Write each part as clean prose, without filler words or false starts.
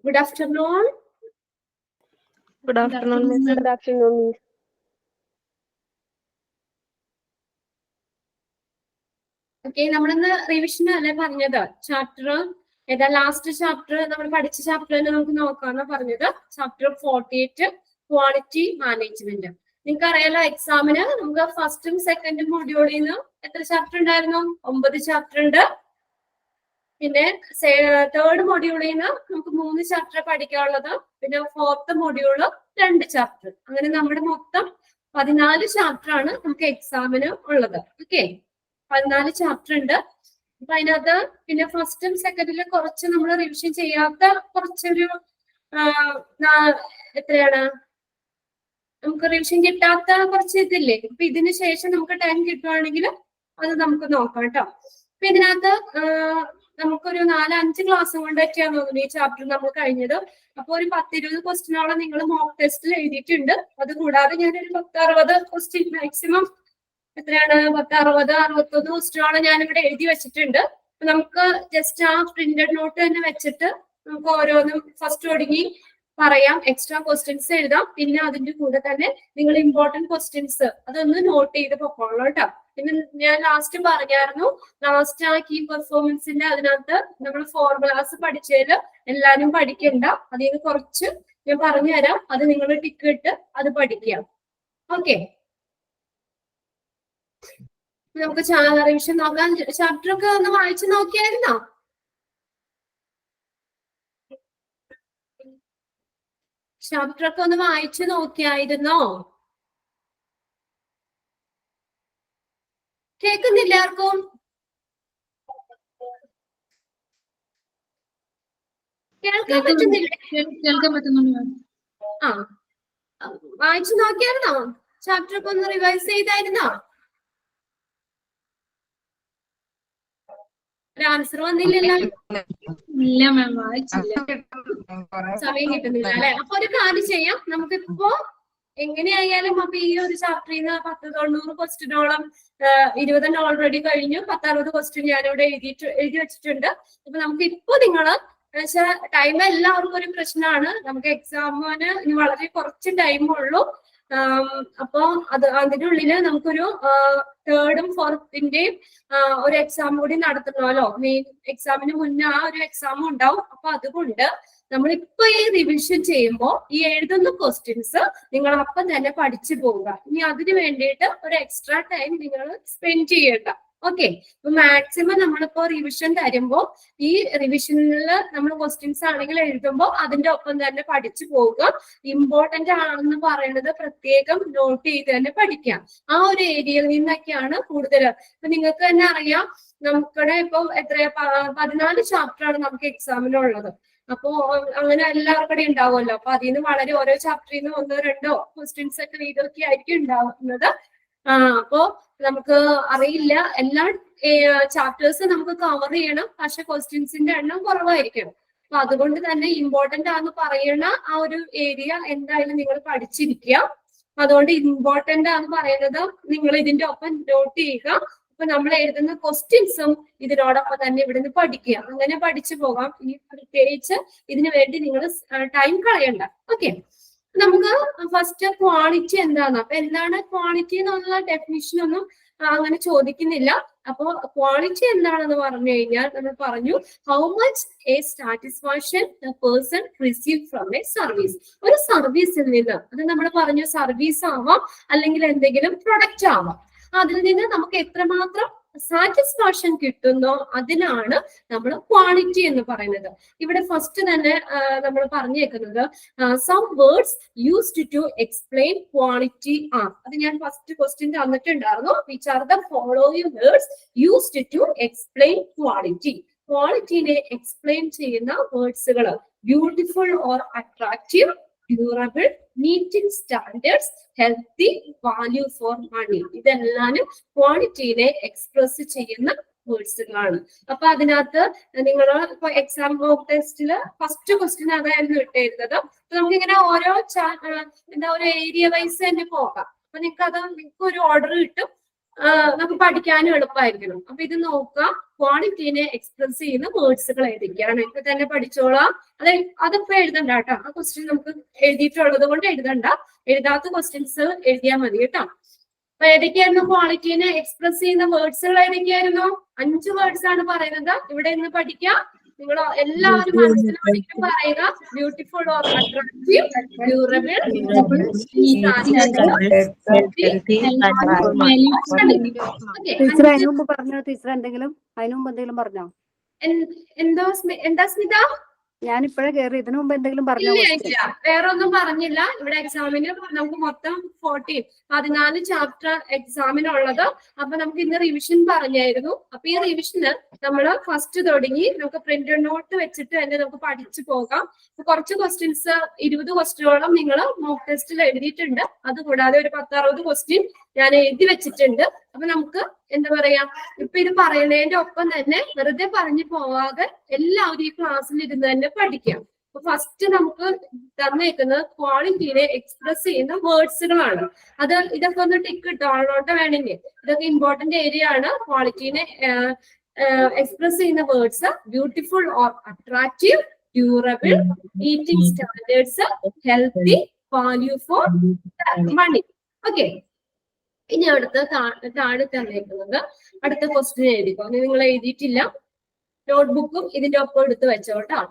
Good afternoon. Good afternoon, Miss. Good afternoon, Miss. Okay, നമ്മളിന്ന് revision അല്ലേ പറഞ്ഞത്. Chapter ഏതാ? ലാസ്റ്റ് ചാപ്റ്റർ നമ്മൾ പഠിച്ച ചാപ്റ്റർ തന്നെ നമുക്ക് നോക്കാന്നാ പറഞ്ഞത്. Chapter 48 quality management. നിങ്ങൾക്ക് അറിയാലോ, എക്സാമിന് നമുക്ക് ഫസ്റ്റും സെക്കൻഡും മൊഡ്യൂളിൽ നിന്ന് എത്ര ചാപ്റ്റർ ഉണ്ടായിരുന്നു? 9 ചാപ്റ്റർ ഉണ്ട്. പിന്നെ തേർഡ് മൊഡ്യൂളിൽ നിന്ന് നമുക്ക് 3 ചാപ്റ്റർ പഠിക്കാനുള്ളത്. പിന്നെ ഫോർത്ത് മൊഡ്യൂള് 2 ചാപ്റ്റർ. അങ്ങനെ നമ്മുടെ മൊത്തം 14 ചാപ്റ്റർ ആണ് നമുക്ക് എക്സാമിന് ഉള്ളത്. ഓക്കെ, 14 ചാപ്റ്റർ ഉണ്ട്. അപ്പൊ അതിനകത്ത് പിന്നെ ഫസ്റ്റും സെക്കൻഡിലും കുറച്ച് നമ്മൾ റിവിഷൻ ചെയ്യാത്ത കുറച്ചൊരു എത്രയാണ് നമുക്ക് റിവിഷൻ കിട്ടാത്ത കുറച്ച് ഇതില്ലേ. അപ്പൊ ഇതിന് ശേഷം നമുക്ക് ടൈം കിട്ടുവാണെങ്കിൽ അത് നമുക്ക് നോക്കാം കേട്ടോ. അപ്പൊ ഇതിനകത്ത് നമുക്കൊരു 4-5 ക്ലാസ് കൊണ്ടൊക്കെയാണ് തോന്നുന്നു ഈ ചാപ്റ്റർ നമ്മൾ കഴിഞ്ഞത്. അപ്പൊ ഒരു 10-20 ക്വസ്റ്റ്യനോളം നിങ്ങൾ മോക്ക് ടെസ്റ്റിൽ എഴുതിയിട്ടുണ്ട്. അത് കൂടാതെ ഞാനൊരു 10-60 ക്വസ്റ്റ്യൻ മാക്സിമം എത്രയാണ് 10-60-61 ക്വസ്റ്റ്യനോളം ഞാനിവിടെ എഴുതി വെച്ചിട്ടുണ്ട്. അപ്പൊ നമുക്ക് ജസ്റ്റ് ആ പ്രിന്റഡ് നോട്ട് തന്നെ വെച്ചിട്ട് നമുക്ക് ഓരോന്നും ഫസ്റ്റ് തുടങ്ങി പറയാം. എക്സ്ട്രാ ക്വസ്റ്റ്യൻസ് എഴുതാം. പിന്നെ അതിന്റെ കൂടെ തന്നെ നിങ്ങൾ ഇമ്പോർട്ടന്റ് ക്വസ്റ്റ്യൻസ് അതൊന്ന് നോട്ട് ചെയ്ത് പൊക്കോളൂ കേട്ടോ. പിന്നെ ഞാൻ ലാസ്റ്റ് പറഞ്ഞായിരുന്നു, ലാസ്റ്റ് ആ കീ പെർഫോമൻസിന്റെ അതിനകത്ത് നമ്മൾ ഫോർമുലാസ് പഠിച്ചതിൽ എല്ലാരും പഠിക്കണ്ട. അതിൽ നിന്ന് കുറച്ച് ഞാൻ പറഞ്ഞു തരാം. അത് നിങ്ങൾ ടിക്ക് ഇട്ട് അത് പഠിക്കാം. ഓക്കെ, നമുക്ക് റിവിഷൻ നോക്കാം. ചാപ്റ്റർ ഒക്കെ ഒന്ന് വായിച്ചു നോക്കിയായിരുന്നോ? ചാപ്റ്റർ ഒക്കെ ഒന്ന് വായിച്ചു നോക്കിയായിരുന്നോ? കേൾക്കുന്നില്ല ആർക്കും? കേൾക്കാൻ പറ്റുന്നില്ല? കേൾക്കാൻ പറ്റുന്നുണ്ട്. ആ, വായിച്ചു നോക്കിയായിരുന്നോ? ചാപ്റ്റർ ഒക്കെ ഒന്ന് റിവൈസ് ചെയ്തായിരുന്നോ? ഒരു ആൻസർ വന്നില്ലല്ലോ. ഇല്ല മാം, വായിച്ചില്ല. സമയം കിട്ടുന്നില്ല അല്ലെ? അപ്പൊ ഒരു കാര്യം ചെയ്യാം. നമുക്കിപ്പോ എങ്ങനെയായാലും അപ്പൊ ഈ ഒരു ചാപ്റ്ററിൽ നിന്ന് 10-90 ക്വസ്റ്റ്യനോളം 20 ഓൾറെഡി കഴിഞ്ഞു. 10-60 ക്വസ്റ്റ്യൻ ഞാനിവിടെ എഴുതി വെച്ചിട്ടുണ്ട്. അപ്പൊ നമുക്ക് ഇപ്പൊ നിങ്ങള് ടൈം എല്ലാവർക്കും ഒരു പ്രശ്നമാണ്. നമുക്ക് എക്സാമിന് ഇനി വളരെ കുറച്ച് ടൈമുള്ളൂ. അപ്പൊ അതിന്റെ ഉള്ളില് നമുക്കൊരു തേർഡും ഫോർത്തിന്റെയും ഒരു എക്സാം കൂടി നടത്തണമല്ലോ. മെയിൻ എക്സാമിന് മുന്നേ ആ ഒരു എക്സാം ഉണ്ടാവും. അപ്പൊ അതുകൊണ്ട് നമ്മളിപ്പോ ഈ റിവിഷൻ ചെയ്യുമ്പോൾ ഈ എഴുതുന്ന ക്വസ്റ്റ്യൻസ് നിങ്ങൾ അപ്പം തന്നെ പഠിച്ചു പോവുക. ഇനി അതിന് വേണ്ടിയിട്ട് ഒരു എക്സ്ട്രാ ടൈം നിങ്ങൾ സ്പെൻഡ് ചെയ്യണ്ട. ഓക്കെ, അപ്പൊ മാക്സിമം നമ്മളിപ്പോ റിവിഷൻ തരുമ്പോൾ ഈ റിവിഷനിൽ നമ്മൾ ക്വസ്റ്റ്യൻസ് ആണെങ്കിൽ എഴുതുമ്പോൾ അതിന്റെ ഒപ്പം തന്നെ പഠിച്ചു പോവുക. ഇമ്പോർട്ടന്റ് ആണെന്ന് പറയുന്നത് പ്രത്യേകം നോട്ട് ചെയ്ത് തന്നെ പഠിക്കാം. ആ ഒരു ഏരിയയിൽ നിന്നൊക്കെയാണ് കൂടുതൽ. ഇപ്പൊ നിങ്ങൾക്ക് തന്നെ അറിയാം, നമുക്കിടെ ഇപ്പൊ എത്രയാ 14 ചാപ്റ്റർ ആണ് നമുക്ക് എക്സാമിനുള്ളത്. അപ്പോ അങ്ങനെ എല്ലാവർക്കും ഉണ്ടാവുമല്ലോ. അപ്പൊ അതിൽ നിന്ന് വളരെ ഓരോ ചാപ്റ്ററിൽ നിന്ന് 1-2 ക്വസ്റ്റ്യൻസ് ഒക്കെ വീതൊക്കെ ആയിരിക്കും ഉണ്ടാവുന്നത്. അപ്പോ നമുക്ക് അറിയില്ല എല്ലാ ചാപ്റ്റേഴ്സ് നമുക്ക് കവർ ചെയ്യണം. പക്ഷെ ക്വസ്റ്റ്യൻസിന്റെ എണ്ണം കുറവായിരിക്കും. അപ്പൊ അതുകൊണ്ട് തന്നെ ഇമ്പോർട്ടന്റ് ആണെന്ന് പറയുന്ന ആ ഒരു ഏരിയ എന്തായാലും നിങ്ങൾ പഠിച്ചിരിക്കുക. അതുകൊണ്ട് ഇമ്പോർട്ടന്റ് ആണെന്ന് പറയുന്നത് നിങ്ങൾ ഇതിന്റെ ഒപ്പം നോട്ട് ചെയ്യുക. അപ്പൊ നമ്മൾ എഴുതുന്ന ക്വസ്റ്റ്യൻസും ഇതിനോടൊപ്പം തന്നെ ഇവിടുന്ന് പഠിക്കുക. അങ്ങനെ പഠിച്ചു പോകാം. ഇനി പ്രത്യേകിച്ച് ഇതിനു വേണ്ടി നിങ്ങൾ ടൈം കളയണ്ട. ഓക്കെ, നമുക്ക് ഫസ്റ്റ് ക്വാളിറ്റി എന്താണ്. അപ്പൊ എന്താണ് ക്വാളിറ്റി എന്നുള്ള ഡെഫിനിഷൻ ഒന്നും അങ്ങനെ ചോദിക്കുന്നില്ല. അപ്പൊ ക്വാളിറ്റി എന്താണെന്ന് പറഞ്ഞു കഴിഞ്ഞാൽ നമ്മൾ പറഞ്ഞു, how much A satisfaction A person receive from A service. ഒരു സർവീസിൽ നിന്ന്, അത് നമ്മൾ പറഞ്ഞു സർവീസ് ആവാം അല്ലെങ്കിൽ എന്തെങ്കിലും പ്രൊഡക്റ്റ് ആവാം, അതിൽ നിന്ന് നമുക്ക് എത്രമാത്രം സാറ്റിസ്ഫാക്ഷൻ കിട്ടുന്നോ അതിനാണ് നമ്മൾ ക്വാളിറ്റി എന്ന് പറയുന്നത്. ഇവിടെ ഫസ്റ്റ് തന്നെ നമ്മൾ പറഞ്ഞേക്കുന്നത് some words used to explain quality are. അത് ഞാൻ ഫസ്റ്റ് ക്വസ്റ്റ്യൻ തന്നിട്ടുണ്ടായിരുന്നു. Which are the following words used to explain quality. ക്വാളിറ്റിനെ എക്സ്പ്ലെയിൻ ചെയ്യുന്ന വേർഡ്സുകൾ beautiful or attractive, durable, meeting standards, healthy, value for money. ഇതെല്ലാം ക്വാളിറ്റിനെ എക്സ്പ്രസ് ചെയ്യുന്ന വേർഡ്സുകളാണ്. അപ്പൊ അതിനകത്ത് നിങ്ങൾ ഇപ്പൊ എക്സാം മോക്ക് ടെസ്റ്റില് ഫസ്റ്റ് ക്വസ്റ്റ്യൻ അതായിരുന്നു ഇട്ടിരുന്നത്. അപ്പൊ നമുക്കിങ്ങനെ ഓരോ ഒരു ഏരിയ വൈസ് തന്നെ പോകാം. അപ്പൊ നിങ്ങൾക്ക് ഒരു ഓർഡർ കിട്ടും. നമുക്ക് പഠിക്കാനും എളുപ്പമായിരിക്കണം. അപ്പൊ ഇത് നോക്കുക, ക്വാളിറ്റീനെ എക്സ്പ്രസ് ചെയ്യുന്ന വേർഡ്സുകൾ ഏതൊക്കെയാണ്. ഇപ്പൊ തന്നെ പഠിച്ചോളാം. അതിപ്പോ എഴുതണ്ട കേട്ടോ. ആ ക്വസ്റ്റ്യൻ നമുക്ക് എഴുതിയിട്ടുള്ളത് കൊണ്ട് എഴുതണ്ട. എഴുതാത്ത ക്വസ്റ്റ്യൻസ് എഴുതിയാൽ മതി കേട്ടോ. അപ്പൊ ഏതൊക്കെയായിരുന്നു ക്വാളിറ്റീനെ എക്സ്പ്രസ് ചെയ്യുന്ന വേർഡ്സുകൾ ഏതൊക്കെയായിരുന്നു? 5 വേർഡ്സ് ആണ് പറയുന്നത്. ഇവിടെ നിന്ന് പഠിക്കാം. നിങ്ങൾ എല്ലാവരും മനസ്സിലാക്കി പറയുക. Beautiful or attractive, durable, teacher അതിനു മുമ്പ് പറഞ്ഞോ? ടീച്ചർ അതിനു മുമ്പ് എന്തെങ്കിലും പറഞ്ഞോ? എന്താ സ്മിത? ഞാനിപ്പോഴേ കയറി. ഇതിനു മുമ്പ് എന്തെങ്കിലും പറഞ്ഞോ? വേറെ ഒന്നും പറഞ്ഞില്ല. ഇവിടെ എക്സാമിന് നമുക്ക് മൊത്തം 14 ചാപ്റ്റർ എക്സാമിനുള്ളത്. അപ്പൊ നമുക്ക് ഇന്ന് റിവിഷൻ പറഞ്ഞായിരുന്നു. അപ്പൊ ഈ റിവിഷന് നമ്മൾ ഫസ്റ്റ് തുടങ്ങി നമുക്ക് പ്രിന്റ് നോട്ട് വെച്ചിട്ട് തന്നെ നമുക്ക് പഠിച്ചു പോകാം. കുറച്ച് ക്വസ്റ്റ്യൻസ് 20 ക്വസ്റ്റ്യനോളം നിങ്ങൾ മോക്ക് ടെസ്റ്റിൽ എഴുതിയിട്ടുണ്ട്. അതുകൂടാതെ ഒരു 10-60 ക്വസ്റ്റ്യൻ ഞാൻ എഴുതി വെച്ചിട്ടുണ്ട്. അപ്പൊ നമുക്ക് എന്താ പറയാ, ഇപ്പൊ ഇത് പറയുന്നതിന്റെ ഒപ്പം തന്നെ വെറുതെ പറഞ്ഞു പോവാതെ എല്ലാവരും ഈ ക്ലാസ്സിൽ ഇരുന്ന് തന്നെ പഠിക്കാം. അപ്പൊ ഫസ്റ്റ് നമുക്ക് തന്നേക്കുന്നത് ക്വാളിറ്റീനെ എക്സ്പ്രസ് ചെയ്യുന്ന വേർഡ്സുകളാണ്. ഇതൊക്കെ ഒന്ന് ടിക്ക് ഇട്ടോ, ആളോട്ട് വേണമെങ്കിൽ. ഇതൊക്കെ ഇമ്പോർട്ടന്റ് ഏരിയ ആണ്. ക്വാളിറ്റീനെ എക്സ്പ്രസ് ചെയ്യുന്ന words: beautiful or attractive, durable, eating standards, healthy, value for money. Okay, ഇനി താഴെ തന്നേക്കുന്നത് അടുത്ത ക്വസ്റ്റ്യൻ എഴുതിക്കോ. നിങ്ങൾ എഴുതിയിട്ടില്ല, നോട്ട്ബുക്കും ഇതിന്റെ ഒപ്പം എടുത്ത് വെച്ചോട്ടോ.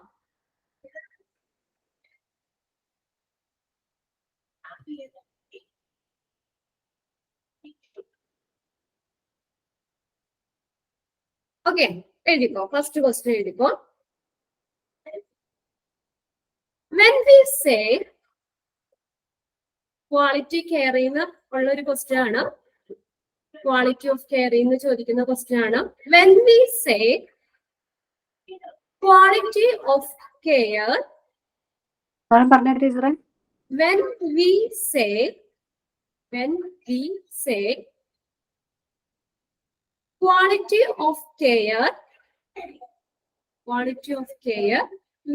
ഓക്കെ, എഴുതിക്കോ. ഫസ്റ്റ് ക്വസ്റ്റ്യൻ എഴുതിക്കോ. When we say quality care ചെയ്യുന്ന ഉള്ളൊരു ക്വസ്റ്റ്യൻ ആണ്. ക്വാളിറ്റി ഓഫ് കെയർ എന്ന് ചോദിക്കുന്ന ക്വസ്റ്റ്യൻ ആണ്. When we say quality of care, പറഞ്ഞ ടീച്ചറെ, when we say quality of care,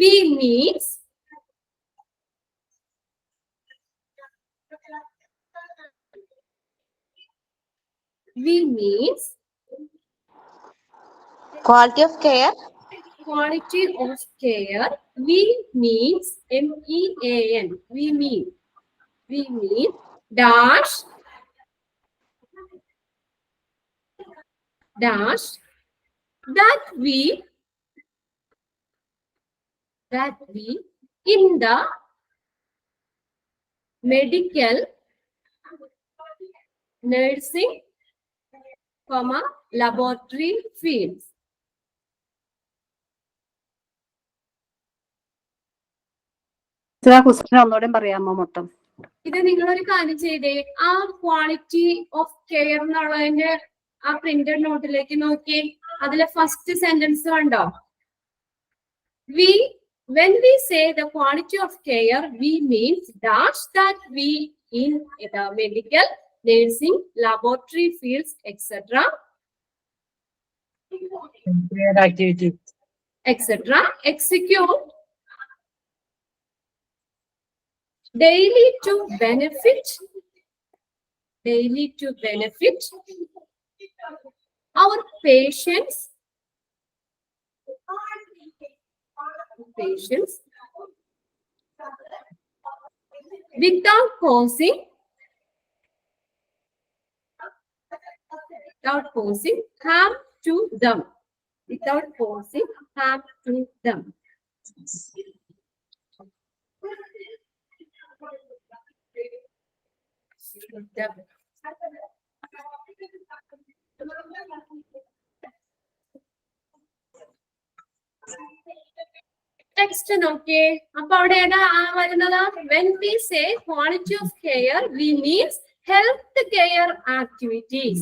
we means quality of care. Quality of care, we means MEAN. We mean dash that we in the medical, nursing, laboratory fields. Question ഒന്നുകൂടെ പറയാമോ മൊത്തം? ഇത് നിങ്ങളൊരു കാര്യം ചെയ്തേ, ആ ക്വാളിറ്റി ഓഫ് കെയർ എന്നുള്ളതിന്റെ ആ പ്രിന്റഡ് നോട്ടിലേക്ക് നോക്കി. അതിലെ ഫസ്റ്റ് സെന്റൻസ് കണ്ടോ? When we say the quality of care, we means dash that we in the medical, nursing, laboratory fields, etc. Execute daily to benefit our patients without causing harm to them. Text നോക്കിയേ. അപ്പൊ അവിടെ ഏതാ വരുന്നത്? When we say quality of care, we means health care activities.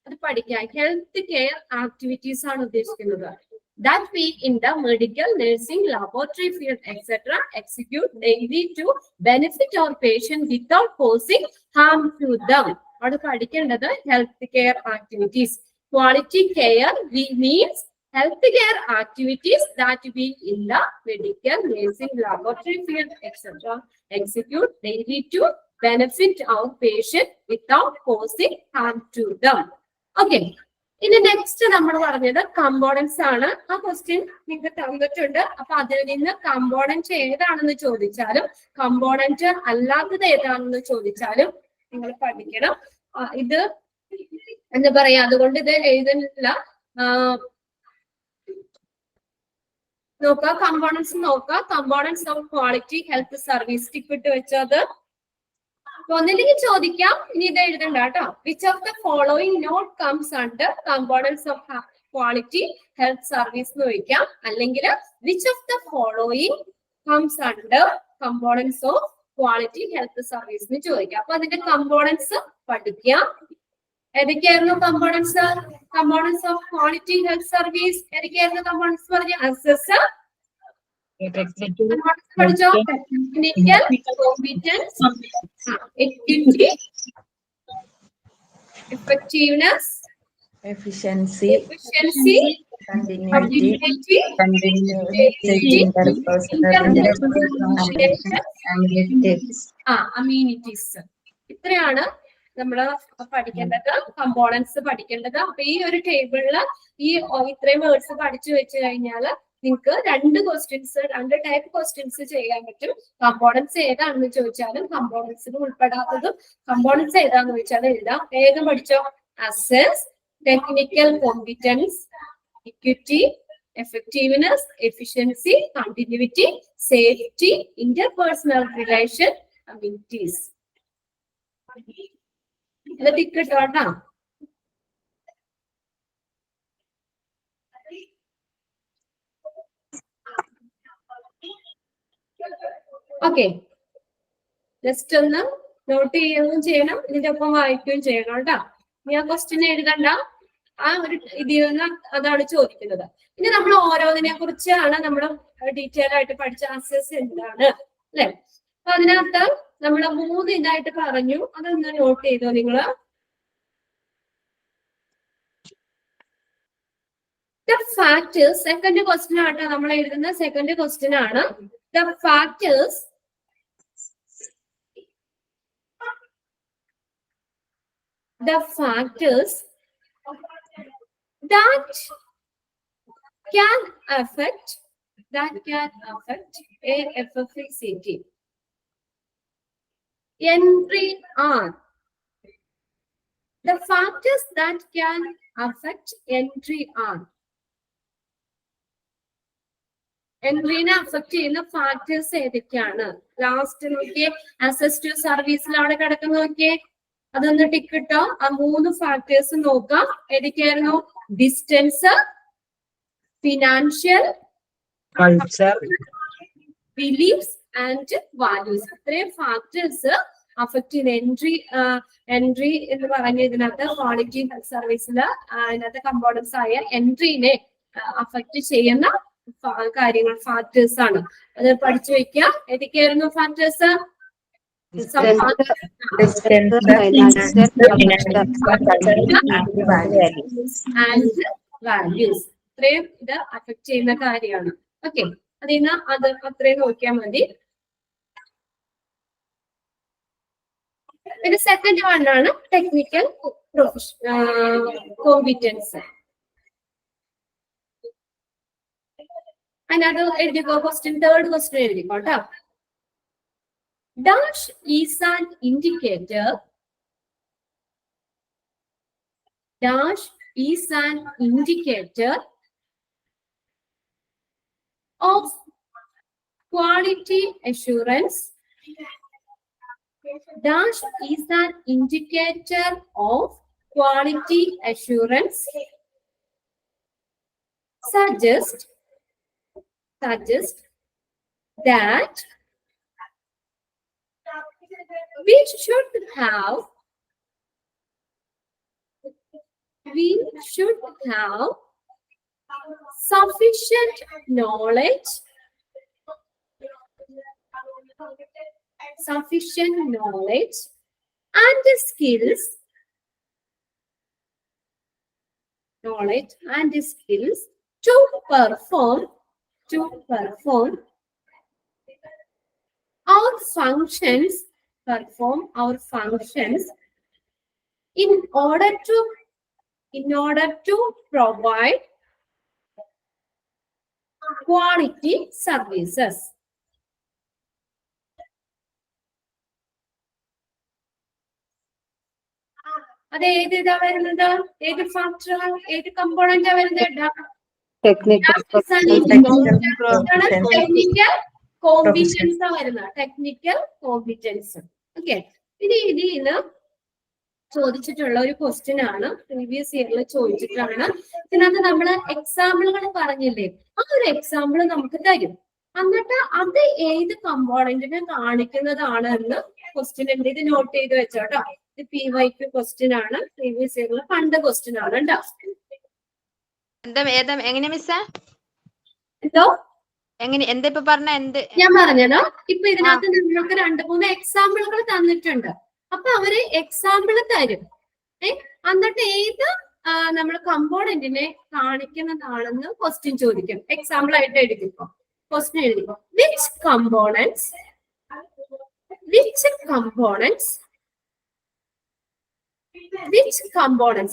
അത് പഠിക്കാം. Health care activities ആണ് ഉദ്ദേശിക്കുന്നത്. That we in the medical, nursing, laboratory field, etc. execute daily to benefit our patient without causing harm to them. അവിടെ പഠിക്കേണ്ടത് health care activities. Quality care, we means health care activities that we in the medical, nursing, laboratory field, etc. execute daily to benefit our patient without causing harm to them. Okay. ഇനി next നമ്മൾ പറഞ്ഞത് components ആണ്. ആ question നിങ്ങൾക്ക് തന്നിട്ടുണ്ട്. അപ്പൊ അതിൽ നിന്ന് കമ്പോണന്റ് ഏതാണെന്ന് ചോദിച്ചാലും കമ്പോണന്റ് അല്ലാത്തത് ഏതാണെന്ന് ചോദിച്ചാലും നിങ്ങൾ പഠിക്കണം. ഇത് എന്താ പറയാ, അതുകൊണ്ട് ഇത് എഴുതുന്നില്ല. നോക്കുക, കമ്പോണൻസ് നോക്കുക. Components of quality health service tip ഇട്ട് വെച്ചത് ഒന്നില്ലെങ്കിൽ ചോദിക്കാം. ഇനി ഇത് എഴുതണ്ട കേട്ടോ. Which of the following not comes under components of quality health service എന്ന് ചോദിക്കാം. അല്ലെങ്കിൽ which of the following comes under components of quality health service എന്ന് ചോദിക്കാം. അപ്പൊ അതിന്റെ കമ്പോണൻസ് പഠിക്കാം. ഏതൊക്കെയായിരുന്നു components? Components of quality health service ഏതൊക്കെയായിരുന്നു കമ്പോണൻസ്? പറഞ്ഞ അസസ് പഠിച്ചോ. Technical competence, equity, effectiveness, efficiency, continuity, amenities. ഇത്രയാണ് നമ്മള് പഠിക്കേണ്ടത്, കമ്പോണൻസ് പഠിക്കേണ്ടത്. അപ്പൊ ഈ ഒരു ടേബിളില് ഈ ഇത്രയും വേർഡ്സ് പഠിച്ചു വെച്ച് കഴിഞ്ഞാല് നിങ്ങൾക്ക് രണ്ട് ടൈപ്പ് ക്വസ്റ്റ്യൻസ് ചെയ്യാൻ പറ്റും. കമ്പോണൻസ് ഏതാണെന്ന് ചോദിച്ചാലും കമ്പോണൻസിന് ഉൾപ്പെടാത്തതും കമ്പോണൻസ് ഏതാണെന്ന് ചോദിച്ചാലും എഴുതാം. വേഗം പഠിച്ചോ. Access, technical competence, equity, effectiveness, efficiency, continuity, safety, interpersonal relation, amenities. ഇത് ടിക്ക് ഇട്ടോട്ടാ. ഓക്കെ, ജസ്റ്റ് ഒന്ന് നോട്ട് ചെയ്യുകയും ചെയ്യണം, ഇതിന്റെ ഒപ്പം വായിക്കുകയും ചെയ്യണം കേട്ടോ. ഇനി ആ ക്വസ്റ്റ്യൻ എഴുതണ്ട, ആ ഒരു ഇതിൽ നിന്ന് അതാണ് ചോദിക്കുന്നത്. ഇനി നമ്മൾ ഓരോന്നിനെ കുറിച്ചാണ് നമ്മൾ ഡീറ്റെയിൽ ആയിട്ട് പഠിച്ച. അസസ് എന്താണ് അല്ലെ? അപ്പൊ അതിനകത്ത് നമ്മൾ 3 ഇതായിട്ട് പറഞ്ഞു, അതൊന്ന് നോട്ട് ചെയ്തോ നിങ്ങള്. The factors, സെക്കൻഡ് ക്വസ്റ്റ്യൻ ആട്ടോ നമ്മൾ എഴുതുന്ന സെക്കൻഡ് ക്വസ്റ്റ്യൻ ആണ്. The factors that can affect a FFCT entry are. The factors that can affect entry are. എൻട്രീനെ അഫക്ട് ചെയ്യുന്ന ഫാക്ടേഴ്സ് ഏതൊക്കെയാണ്? ലാസ്റ്റ് നോക്കിയേ, അസസ് ടു സർവീസിലാണ് കിടക്കുന്ന. നോക്കിയേ, അതൊന്ന് ടിക്ക് ഇട്ടോ. ആ 3 ഫാക്ടേഴ്സ് നോക്കാം. ഏതൊക്കെയായിരുന്നു? Distance, financial, culture, beliefs and values. ഇത്രയും ഫാക്ടേഴ്സ് അഫക്ട് ചെയ്യുന്ന എൻട്രി എന്ന് പറഞ്ഞ ഇതിനകത്ത് ക്വാളിറ്റി ഹെൽത്ത് സർവീസില് അതിനകത്ത് കമ്പോണൻസ് ആയ എൻട്രീനെ അഫക്ട് ചെയ്യുന്ന കാര്യങ്ങൾ ഫാക്ടേഴ്സ് ആണ്. അത് പഠിച്ചു വെക്കുക. ഏതൊക്കെയായിരുന്നു ഫാക്ടേഴ്സ്? And values. ഇത്രയും ഇത് അഫക്ട് ചെയ്യുന്ന കാര്യമാണ്. ഓക്കെ, അതിന്ന് അത് അത്രയും നോക്കിയാൽ മതി. പിന്നെ സെക്കൻഡ് വൺ ആണ് ടെക്നിക്കൽ കോമ്പിറ്റൻസ്. അതിനകത്ത് എഴുതിക്കോ. തേർഡ് ക്വസ്റ്റ്യൻ എഴുതിക്കോട്ടോ. Dash is an indicator. Dash is an indicator of quality assurance. Dash is an indicator of quality assurance. Suggest that we should have sufficient knowledge and skills to perform our functions perform our functions in order to provide quality services. അത് ഏതാ വരുന്നത്? ഏത് factor, ഏത് component വരുന്നത്? Technical technical competence വരുന്നത്. Technical competence. Okay, ഇനി ഇതിന്ന് ചോദിച്ചിട്ടുള്ള ഒരു ക്വസ്റ്റ്യൻ ആണ്, പ്രീവിയസ് ഇയറിൽ ചോദിച്ചിട്ടാണ്. ഇതിനകത്ത് നമ്മൾ എക്സാമ്പിളുകൾ പറഞ്ഞില്ലേ, ആ ഒരു എക്സാമ്പിൾ നമുക്ക് തരും. എന്നിട്ട് അത് ഏത് കമ്പോണന്റിനെ കാണിക്കുന്നതാണ് എന്ന് ക്വസ്റ്റ്യൻ ഉണ്ട്. ഇത് നോട്ട് ചെയ്ത് വെച്ചോട്ടോ. ഇത് PYQ ക്വസ്റ്റ്യൻ ആണ്, പ്രീവിയസ് ഇയറിൽ പണ്ട് ക്വസ്റ്റ്യൻ ആണ് കേട്ടോ. എങ്ങനെ മിസ്സാ? എന്തോ എന്താ ഇപ്പൊ പറഞ്ഞ? ഞാൻ പറഞ്ഞത് ഇപ്പൊ ഇതിനകത്ത് നിങ്ങൾക്ക് 2-3 എക്സാമ്പിളുകൾ തന്നിട്ടുണ്ട്. അപ്പൊ അവര് എക്സാമ്പിൾ തരും. എന്നിട്ട് ഏത് നമ്മൾ കമ്പോണന്റിനെ കാണിക്കുന്നതാണെന്ന് ക്വസ്റ്റ്യൻ ചോദിക്കും. എക്സാമ്പിൾ ആയിട്ട് എഴുതിക്കോ, ക്വസ്റ്റ്യൻ എഴുതിക്കോ. വിച്ച് കമ്പോണൻസ്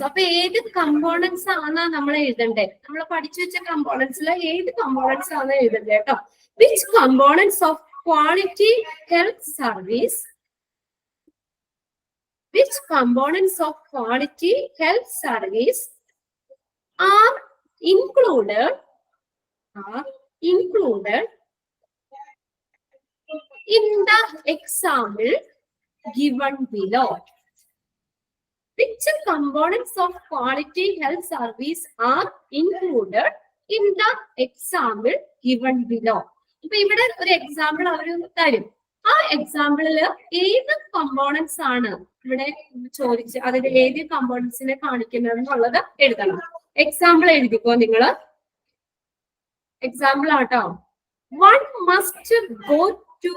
അപ്പൊ ഏത് കമ്പോണൻസ് ആണ് നമ്മൾ എഴുതണ്ടേ? നമ്മൾ പഠിച്ചു വെച്ച കമ്പോണൻസിൽ ഏത് കമ്പോണൻസ് ആണ് എഴുതണ്ടേ കേട്ടോ. Which components of quality health service are included in the example given below? Which components of quality health service are included in the example given below? ഇപ്പൊ ഇവിടെ ഒരു എക്സാമ്പിൾ അവർ തരും. ആ എക്സാമ്പിളില് ഏത് കമ്പോണൻസ് ആണ് ഇവിടെ ചോദിച്ച് അതിൽ ഏത് കമ്പോണൻസിനെ കാണിക്കുന്നത് എന്നുള്ളത് എഴുതണം. എക്സാമ്പിൾ എഴുതിക്കോ നിങ്ങള്. എക്സാമ്പിൾ ആട്ടോ. One must go to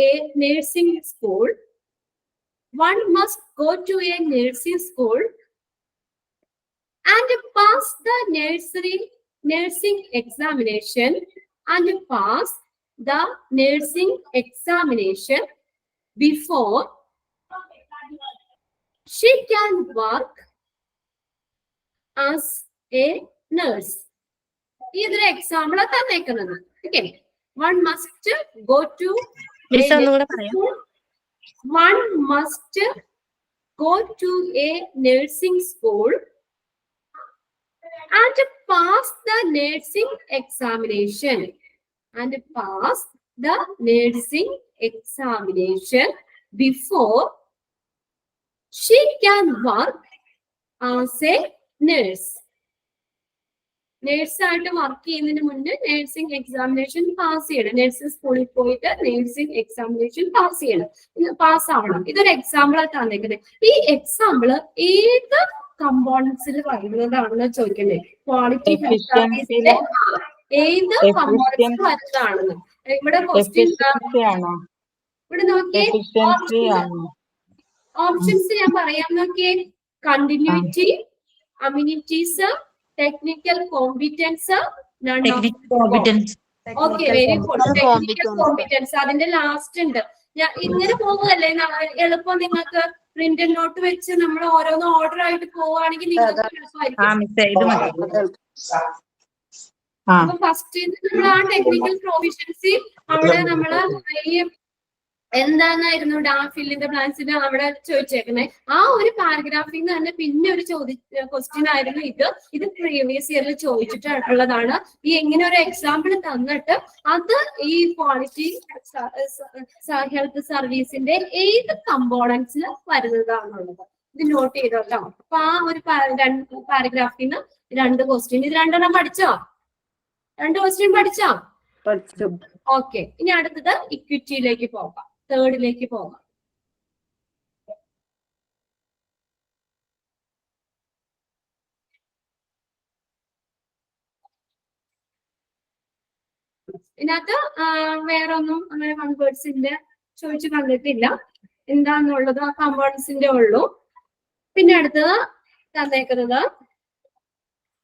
a nursing school. And pass the nursing examination before she can work as a nurse. ഇതൊരു എക്സാമ്പിൾ തന്നേക്കുന്നത്. Okay, one must go to a nursing school and pass the nursing examination before she can work as a nurse. നേഴ്സായിട്ട് work ചെയ്യുന്നതിന് മുന്നേ nursing examination pass ചെയ്യണം. Nursing സ്കൂളിൽ പോയിട്ട് nursing examination pass ആവണം. ഇതൊരു എക്സാമ്പിൾ ആയിട്ട് തന്നേക്കുന്നത്. ഈ എക്സാമ്പിൾ ഏത് കമ്പോണൻസിൽ വരുന്നതാണെന്ന് ചോദിക്കുന്നത്. ക്വാളിറ്റി സർവീസിന്റെ ഏത് കമ്പോണൻസിൽ വരുന്നതാണെന്ന്. ഇവിടെ ക്വസ്റ്റ്യൻ ഇവിടെ നോക്കിയേ, ഓപ്ഷൻസ് ഞാൻ പറയാം നോക്കിയേ. Continuity, amenities, technical competence, okay very good. Technical competence അതിന്റെ ലാസ്റ്റ് ഉണ്ട്. ഞാൻ ഇങ്ങനെ പോകുമല്ലേ എളുപ്പം. നിങ്ങൾക്ക് പ്രിന്റ് നോട്ട് വെച്ച് നമ്മൾ ഓരോന്ന് ഓർഡർ ആയിട്ട് പോവുകയാണെങ്കിൽ നിങ്ങൾക്ക് എളുപ്പമായിരിക്കും. അപ്പൊ ഫസ്റ്റ് നമ്മൾ ആ ടെക്നിക്കൽ പ്രൊവിഷൻസി അവിടെ നമ്മള് ഈ എന്താന്നായിരുന്നു ഡാഫിലിന്റെ പ്ലാൻസിന് അവിടെ ചോദിച്ചേക്കുന്നത്. ആ ഒരു പാരഗ്രാഫിൽ നിന്ന് തന്നെ പിന്നെ ഒരു ക്വസ്റ്റ്യൻ ആയിരുന്നു ഇത് പ്രീവിയസ് ഇയറിൽ ചോദിച്ചിട്ടുള്ളതാണ്. ഈ എങ്ങനെ ഒരു എക്സാമ്പിൾ തന്നിട്ട് അത് ഈ ക്വാളിറ്റി ഹെൽത്ത് സർവീസിന്റെ ഏത് കമ്പോണൻസിൽ വരുന്നതാണുള്ളത് ഇത് നോട്ട് ചെയ്തോട്ടോ. അപ്പൊ ആ ഒരു പാരഗ്രാഫിൽ നിന്ന് 2 ക്വസ്റ്റ്യൻ. ഇത് 2 പഠിച്ചോ? 2 ക്വസ്റ്റ്യൻ പഠിച്ചോ? ഓക്കെ, ഇനി അടുത്തത് ഇക്വിറ്റിയിലേക്ക് പോകാം. 3rd പോകാം. ഇതിനകത്ത് വേറെ ഒന്നും അങ്ങനെ കൺവേർട്സിന്റെ ചോദിച്ചു കണ്ടിട്ടില്ല. എന്താന്നുള്ളത് ആ കമ്പോണൻസിന്റെ ഉള്ളൂ. പിന്നെ അടുത്തത് തന്നേക്കുന്നത്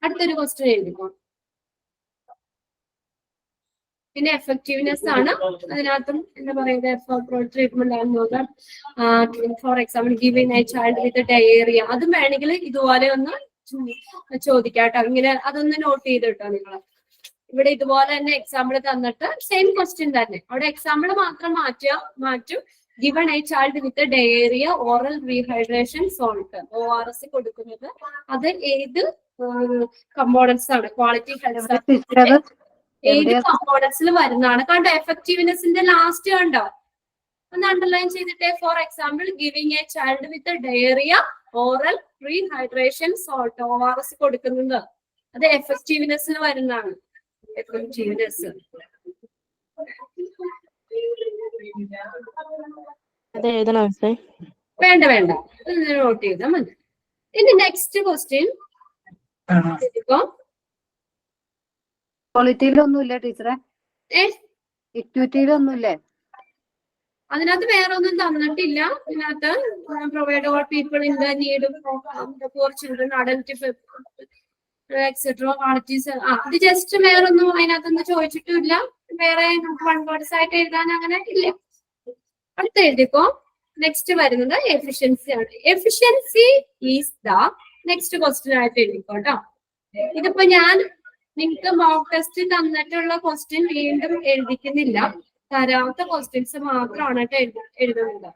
അടുത്തൊരു ക്വസ്റ്റ്യൻ എഴുതിക്കോ. പിന്നെ എഫക്റ്റീവ്നെസ് ആണ് അതിനകത്തും എന്താ പറയുക ട്രീറ്റ്മെന്റ് ആണ് നോക്കാം. For example giving A Child with diarrhoea, അതും വേണമെങ്കിൽ ഇതുപോലെ ഒന്ന് ചോദിക്കാട്ടോ. ഇങ്ങനെ അതൊന്ന് നോട്ട് ചെയ്തിട്ടോ നിങ്ങൾ. ഇവിടെ ഇതുപോലെ തന്നെ എക്സാമ്പിൾ തന്നിട്ട് സെയിം ക്വസ്റ്റ്യൻ തന്നെ, അവിടെ എക്സാമ്പിൾ മാത്രം മാറ്റും. Given A Child with diarrhoea oral rehydration salt, ORS കൊടുക്കുന്നത് അത് ഏത് കമ്പോണൻസ് ആണ്, ക്വാളിറ്റി ഹെൽത്ത് ഏത് കമ്പോണൻസിൽ വരുന്നതാണ്. കണ്ടോ എഫക്റ്റീവ്നെസിന്റെ ലാസ്റ്റ് കണ്ടോ, ഒന്ന് അണ്ടർലൈൻ ചെയ്തിട്ടേ. For example giving A Child with diarrhoea oral rehydration salt, ORS കൊടുക്കുന്നത് അത് എഫക്റ്റീവ്നെസ്സിൽ വരുന്നതാണ്. എഫക്റ്റീവ്നെസ് വേണ്ട നോട്ട് ചെയ്താൽ മതി. ഇനി നെക്സ്റ്റ് ക്വസ്റ്റ്യൻ ക്വാളിറ്റിയിലൊന്നുമില്ല ടീച്ചറെ, ഇക്വിറ്റിയിലൊന്നുമില്ലേ? അതിനകത്ത് വേറെ ഒന്നും തന്നിട്ടില്ല. ഇതിനകത്ത് provide all people in the need for children adult etcetera qualities. ഇത് ജസ്റ്റ് വേറൊന്നും അതിനകത്തൊന്നും ചോദിച്ചിട്ടില്ല. വേറെ വൺ വേർഡ്സ് ആയിട്ട് എഴുതാൻ അങ്ങനെ ഇല്ല. അടുത്ത് എഴുതിക്കോ. നെക്സ്റ്റ് വരുന്നത് എഫിഷ്യൻസി ആണ്. Efficiency is the next question ആയിട്ട് എഴുതിക്കോട്ടോ. ഇതിപ്പോ ഞാൻ നിങ്ങൾക്ക് മോക്ക് ടെസ്റ്റ് തന്നിട്ടുള്ള ക്വസ്റ്റ്യൻ വീണ്ടും എഴുതിക്കുന്നില്ല, തരാത്ത ക്വസ്റ്റ്യൻസ് മാത്രമാണ് കേട്ടോ എഴുതുന്നത്.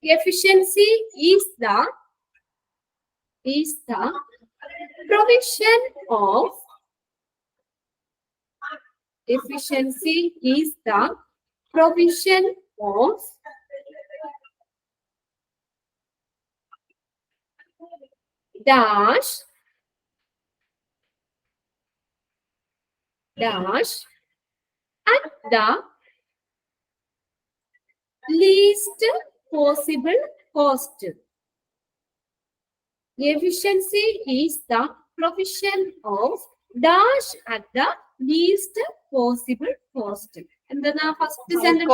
Efficiency is the provision of efficiency is the provision of dash at the least possible cost. Efficiency is the provision of dash at the least possible cost. എന്താ first sentence?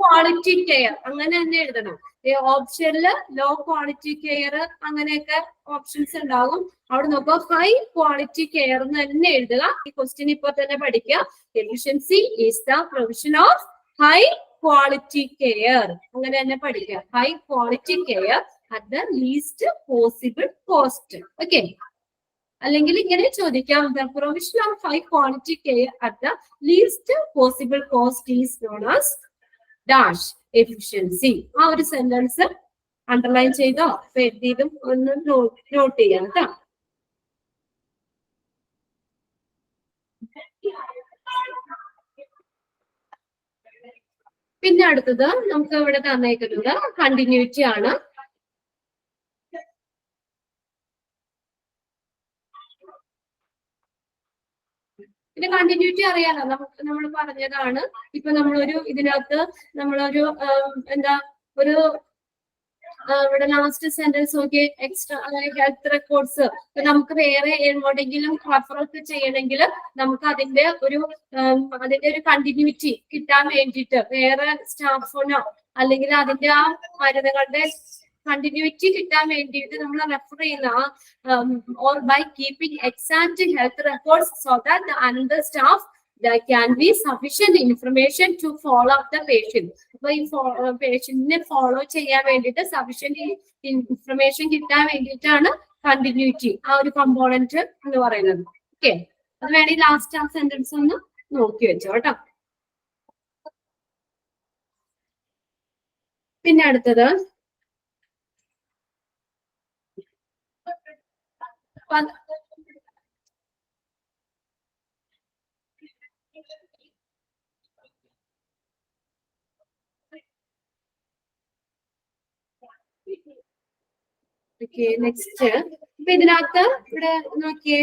Quality care അങ്ങനെ തന്നെ എഴുതണം. ഓപ്ഷനില് low quality care അങ്ങനെയൊക്കെ options ഉണ്ടാകും. അവിടെ നോക്കുക high quality care എന്ന് തന്നെ എഴുതുക. ഈ ക്വസ്റ്റ്യൻ ഇപ്പൊ തന്നെ പഠിക്കുക. Efficiency is the provision of high quality care, അങ്ങനെ തന്നെ പഠിക്കുക. High quality care at the least possible cost. Okay, അല്ലെങ്കിൽ ഇങ്ങനെ ചോദിക്കാം, the provision of high quality care at the least possible cost is known as dash efficiency. ആ ഒരു sentence underline ചെയ്തോ എഴുതിയതും ഒന്ന് നോട്ട് ചെയ്യാം കേട്ടോ. പിന്നെ അടുത്തത് നമുക്ക് ഇവിടെ തന്നേക്കുന്നത് കണ്ടിന്യൂറ്റി ആണ്. പിന്നെ കണ്ടിന്യൂറ്റി അറിയാലോ, നമ്മൾ പറഞ്ഞതാണ്. ഇപ്പൊ നമ്മളൊരു ഇതിനകത്ത് നമ്മളൊരു ഒരു ഇവിടെ ലാസ്റ്റ് സെന്റൻസ് നോക്കി, എക്സ്ട്രാ ഹെൽത്ത് റെക്കോർഡ്സ് നമുക്ക് വേറെ എങ്ങോട്ടെങ്കിലും റെഫർ ഒക്കെ ചെയ്യണമെങ്കിൽ നമുക്ക് അതിന്റെ ഒരു കണ്ടിന്യൂറ്റി കിട്ടാൻ വേണ്ടിയിട്ട് വേറെ സ്റ്റാഫിനോ അല്ലെങ്കിൽ അതിന്റെ ആ മരുന്നുകളുടെ കണ്ടിന്യൂറ്റി കിട്ടാൻ വേണ്ടിയിട്ട് നമ്മൾ റെഫർ ചെയ്യുന്ന or by keeping exact health records so that another staff there can be sufficient information to follow up the patient. അപ്പൊ ഈ പേഷ്യന്റിനെ ഫോളോ ചെയ്യാൻ വേണ്ടിയിട്ട് സഫീഷ്യന്റ് ഇൻഫർമേഷൻ കിട്ടാൻ വേണ്ടിയിട്ടാണ് കണ്ടിന്യൂറ്റി ആ ഒരു കമ്പോണന്റ് എന്ന് പറയുന്നത്. ഓക്കെ, അത് വേണമെങ്കിൽ ലാസ്റ്റ് ആ സെന്റൻസ് ഒന്ന് നോക്കി വെച്ചോ കേട്ടോ. പിന്നെ അടുത്തത് ഓക്കെ, നെക്സ്റ്റ് ഇപ്പൊ ഇതിനകത്ത് ഇവിടെ നോക്കിയേ,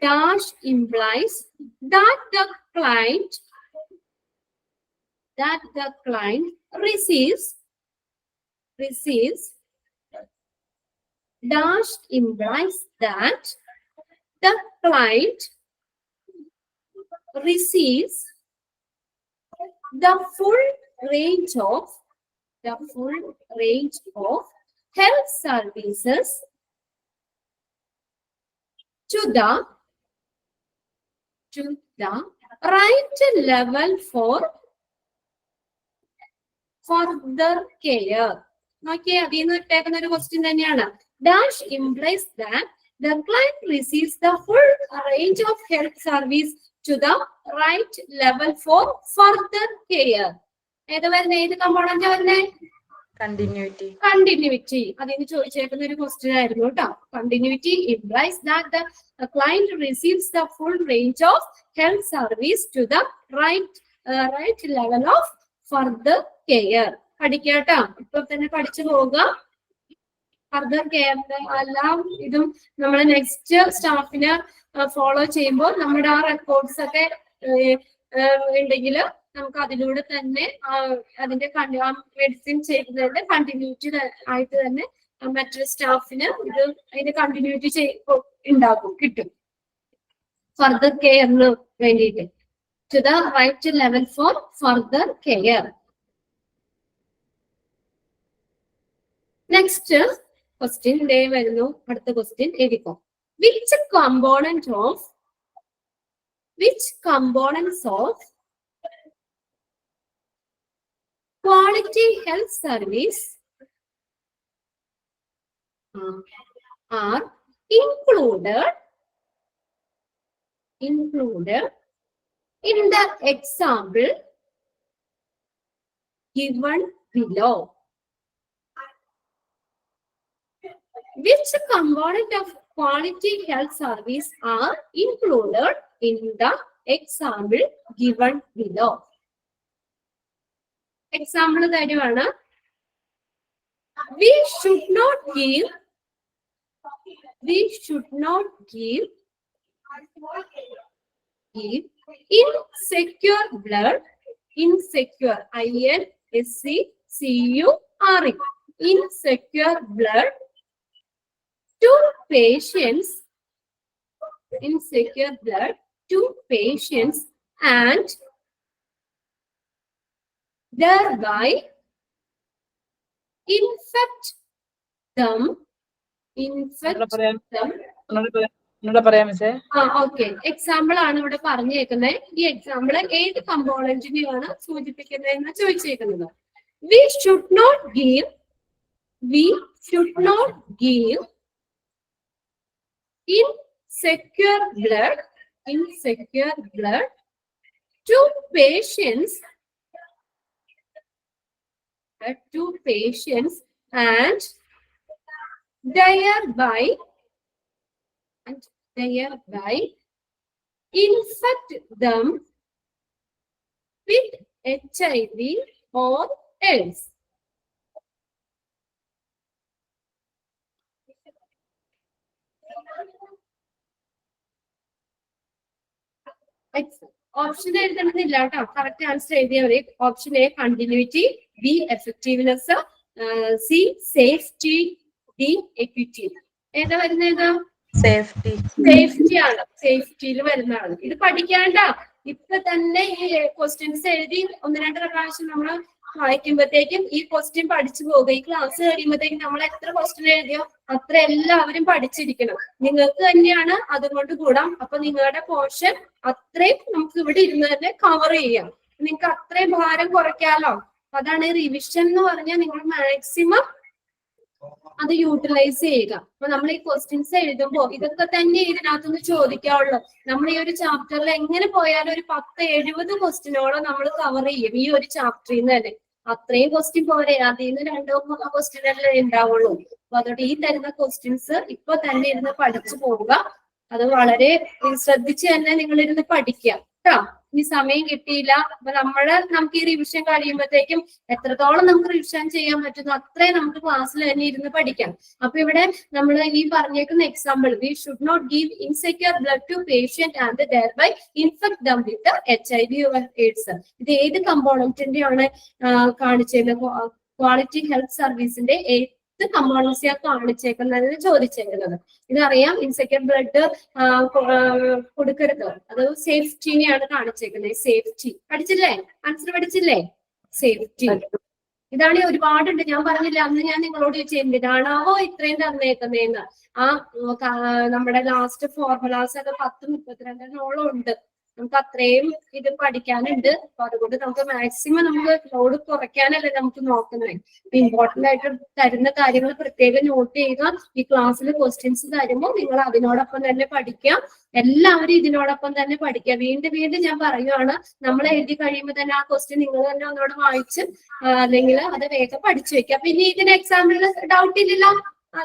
dash implies that the client receives dash implies that the client receives the full range of health services to the right level for further care. നോക്കിയേ, അതിൽ നിന്ന് ഇട്ടേക്കുന്ന ഒരു ക്വസ്റ്റ്യൻ തന്നെയാണ്. Dash implies that the client receives the full range of health service to the right level for further care. ഏത് വരുന്നേ? ഏത് component വരുന്നേ? Continuity. Continuity. അതിന് ചോദിച്ചേക്കുന്ന ഒരു ക്വസ്റ്റ്യൻ ആയിരുന്നു കേട്ടോ. Continuity implies that the client receives the full range of health service to the right level of further care. പഠിക്കാട്ടോ, ഇപ്പൊ തന്നെ പഠിച്ചു പോവുക. ഫർദർ കെയറിന്റെ എല്ലാം ഇതും നമ്മൾ നെക്സ്റ്റ് സ്റ്റാഫിന് ഫോളോ ചെയ്യുമ്പോൾ നമ്മുടെ ആ റെക്കോർഡ്സ് ഒക്കെ ഉണ്ടെങ്കിൽ നമുക്ക് അതിലൂടെ തന്നെ അതിന്റെ മെഡിസിൻ ചെയ്യുന്നതിന്റെ കണ്ടിന്യൂറ്റി ആയിട്ട് തന്നെ മറ്റൊരു സ്റ്റാഫിന് ഇത് അതിന്റെ കണ്ടിന്യൂറ്റി ഉണ്ടാകും, കിട്ടും. ഫർദർ കെയറിന് വേണ്ടിയിട്ട് to the right level for further care. Next question day വരുന്നു. അടുത്ത ക്വസ്റ്റ്യൻ എഴുതിക്കോ. Which components of quality health service are included in the example given below? Which component of quality health service are included in the example given below? Example തരുവാണ്. We should not give insecure blood, insecure insecure blood to patients and thereby infect them. Okay, example ആണ് ഇവിടെ പറഞ്ഞേക്കുന്നത്. ഈ example ഏത് കമ്പോണന്റിനെയാണ് സൂചിപ്പിക്കുന്നതെന്ന് ചോദിച്ചേക്കുന്നത്. We should not give insecure blood to patients and thereby infect them with HIV or else. Option എഴുതണമെന്നില്ല കേട്ടോ, correct answer എഴുതിയവരെ. Option A continuity, B effectiveness, C safety, D equity. ഏതാ വരുന്നത്? സേഫ്റ്റി ആണ്. സേഫ്റ്റിയിൽ വരുന്നതാണ്. ഇത് പഠിക്കാണ്ട ഇപ്പൊ തന്നെ ഈ ക്വസ്റ്റ്യൻസ് എഴുതി 1-2 പ്രാവശ്യം നമ്മൾ വായിക്കുമ്പോഴത്തേക്കും ഈ ക്വസ്റ്റ്യൻ പഠിച്ചു പോകുക. ഈ ക്ലാസ് കഴിയുമ്പോഴത്തേക്കും നമ്മൾ എത്ര ക്വസ്റ്റ്യൻ എഴുതിയോ അത്ര എല്ലാവരും പഠിച്ചിരിക്കണം. നിങ്ങൾക്ക് തന്നെയാണ് അതുകൊണ്ട് കൂടാം. അപ്പൊ നിങ്ങളുടെ പോർഷൻ അത്രയും നമുക്ക് ഇവിടെ ഇരുന്ന് തന്നെ കവർ ചെയ്യാം. നിങ്ങൾക്ക് അത്രയും ഭാരം കുറയ്ക്കാലോ. അതാണ് റിവിഷൻ എന്ന് പറഞ്ഞാൽ നിങ്ങൾ മാക്സിമം അത് യൂട്ടിലൈസ് ചെയ്യുക. അപ്പൊ നമ്മൾ ഈ ക്വസ്റ്റ്യൻസ് എഴുതുമ്പോൾ ഇതൊക്കെ തന്നെ ഇതിനകത്തുനിന്ന് ചോദിക്കാവുള്ളൂ. നമ്മൾ ഈ ഒരു ചാപ്റ്ററിൽ എങ്ങനെ പോയാലും ഒരു 10-70 ക്വസ്റ്റ്യനോളം നമ്മൾ കവർ ചെയ്യും ഈ ഒരു ചാപ്റ്ററിൽ നിന്ന് തന്നെ. അത്രയും ക്വസ്റ്റ്യൻ പോരെ, അതിൽ നിന്ന് 2-3 ക്വസ്റ്റ്യനല്ലേ ഉണ്ടാവുള്ളൂ. അപ്പൊ അതുകൊണ്ട് ഈ തരുന്ന ക്വസ്റ്റ്യൻസ് ഇപ്പൊ തന്നെ ഇരുന്ന് പഠിച്ചു പോവുക. അത് വളരെ ശ്രദ്ധിച്ച് തന്നെ നിങ്ങൾ ഇരുന്ന് പഠിക്കുക കേട്ടോ. ഇനി സമയം കിട്ടിയില്ല. അപ്പൊ നമുക്ക് ഈ റിവിഷൻ കഴിയുമ്പോഴത്തേക്കും എത്രത്തോളം നമുക്ക് റിവിഷൻ ചെയ്യാൻ പറ്റുന്നു അത്രയും നമുക്ക് ക്ലാസ്സിൽ തന്നെ ഇരുന്ന് പഠിക്കാം. അപ്പൊ ഇവിടെ നമ്മൾ ഈ പറഞ്ഞേക്കുന്ന example, we should not give insecure blood to patient and thereby infect them with HIV or AIDS. ഇത് ഏത് കമ്പോണന്റിന്റെയാണ് കാണിച്ചിരുന്നത്? ക്വാളിറ്റി ഹെൽത്ത് സർവീസിന്റെ കമ്പോണൻസിയാ കാണിച്ചേക്കുന്നതിന് ചോദിച്ചേക്കുന്നത്. ഇതറിയാം, ഇൻസെക്യൂർ ബ്ലഡ് കൊടുക്കരുത്, അത് സേഫ്റ്റിനെയാണ് കാണിച്ചേക്കുന്നത്. സേഫ്റ്റി പഠിച്ചില്ലേ? ആൻസർ പഠിച്ചില്ലേ? സേഫ്റ്റി. ഇതാണ് ഒരുപാടുണ്ട്. ഞാൻ പറഞ്ഞില്ല അന്ന്, ഞാൻ നിങ്ങളോട് ചോദിച്ചു എന്തിനാണാവോ ഇത്രയും തന്നേക്കുന്നതെന്ന്. നമ്മുടെ ലാസ്റ്റ് ഫോർമുലാസ് ഒക്കെ 10-32 ഉണ്ട്. നമുക്ക് അത്രയും ഇത് പഠിക്കാനുണ്ട്. അപ്പൊ അതുകൊണ്ട് നമുക്ക് മാക്സിമം നമുക്ക് ലോഡ് കുറയ്ക്കാനല്ലേ നമുക്ക് നോക്കുന്നത്. ഇമ്പോർട്ടന്റ് ആയിട്ട് തരുന്ന കാര്യങ്ങൾ പ്രത്യേകം നോട്ട് ചെയ്യുക. ഈ ക്ലാസ്സിൽ ക്വസ്റ്റ്യൻസ് തരുമ്പോൾ നിങ്ങൾ അതിനോടൊപ്പം തന്നെ പഠിക്കാം. എല്ലാവരും ഇതിനോടൊപ്പം തന്നെ പഠിക്കുക. വീണ്ടും വീണ്ടും ഞാൻ പറയുകയാണ്, നമ്മൾ എഴുതി കഴിയുമ്പോൾ തന്നെ ആ ക്വസ്റ്റ്യൻ നിങ്ങൾ തന്നെ ഒന്നോട് വായിച്ച് അല്ലെങ്കിൽ അത് വേഗം പഠിച്ചു വെക്കുക. പിന്നെ ഇതിന് എക്സാമ്പിളിൽ ഡൗട്ട് ഇല്ലല്ലോ.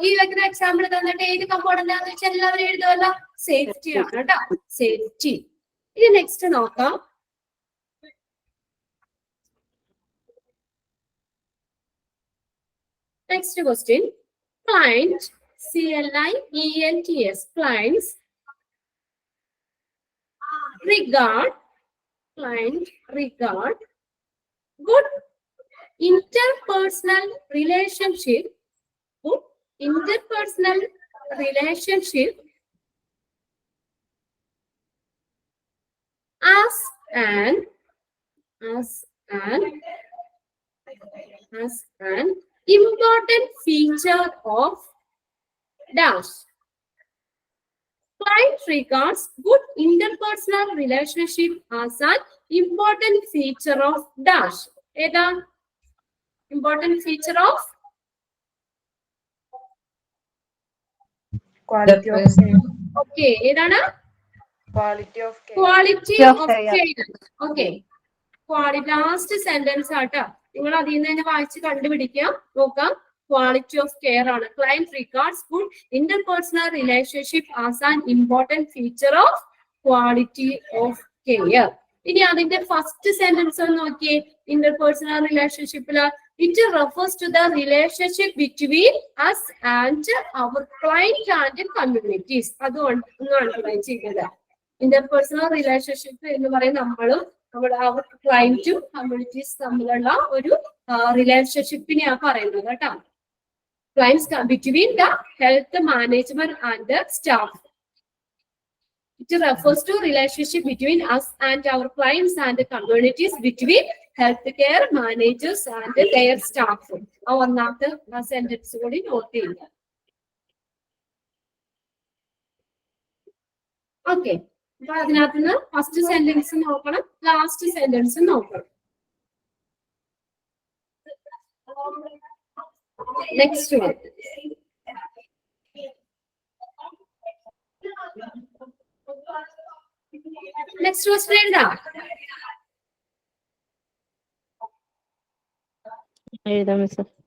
ഈ വെക്കുന്ന എക്സാമ്പിൾ തന്നിട്ട് ഏത് കമ്പോണന്റ് ആണെന്ന് വെച്ചാൽ എല്ലാവരും എഴുതുമല്ലോ. സേഫ്റ്റി ആണ് കേട്ടോ, സേഫ്റ്റി. ഇനി നെക്സ്റ്റ് നോക്കാം. Next question. Client, CLIENTS, clients regard good interpersonal relationship as an important feature of dash. Client regards good interpersonal relationship as an important feature of dash. ഏതാ important feature of? Quality of care. Okay, ഏതാണ്? Quality of care. Quality of care. Okay. Last sentence ആട്ടോ. നിങ്ങൾ അതിൽ നിന്ന് തന്നെ വായിച്ച് കണ്ടുപിടിക്കാം. നോക്കാം. ക്വാളിറ്റി ഓഫ് കെയർ ആണ്. Client regards good interpersonal relationship as an important feature of quality of care. ഇനി അതിന്റെ ഫസ്റ്റ് സെന്റൻസ് ഒന്ന് നോക്കിയേ. ഇന്റർപേഴ്സണൽ റിലേഷൻഷിപ്പില് it refers to the relationship between us and our client and communities. അത് ഒന്ന് underline ചെയ്യുന്നത്. Interpersonal relationship എന്ന് പറയുന്നത് അവർ ക്ലയന്റും കമ്മ്യൂണിറ്റീസ് തമ്മിലുള്ള ഒരു റിലേഷൻഷിപ്പിനെയാണ് പറയുന്നത് കേട്ടോ. Clients between the health management and the staff. It refers to relationship between us and our clients and communities, between healthcare managers and their staff. ആ ഒന്നാമത്തെ സെന്റൻസ് കൂടി നോട്ട് ചെയ്യുക. ഓക്കെ, അപ്പൊ അതിനകത്ത് നിന്ന് ഫസ്റ്റ് സെന്റൻസ് നോക്കണം, ലാസ്റ്റ് സെന്റൻസ് നോക്കണം. Next one. Next question എഴുതാം.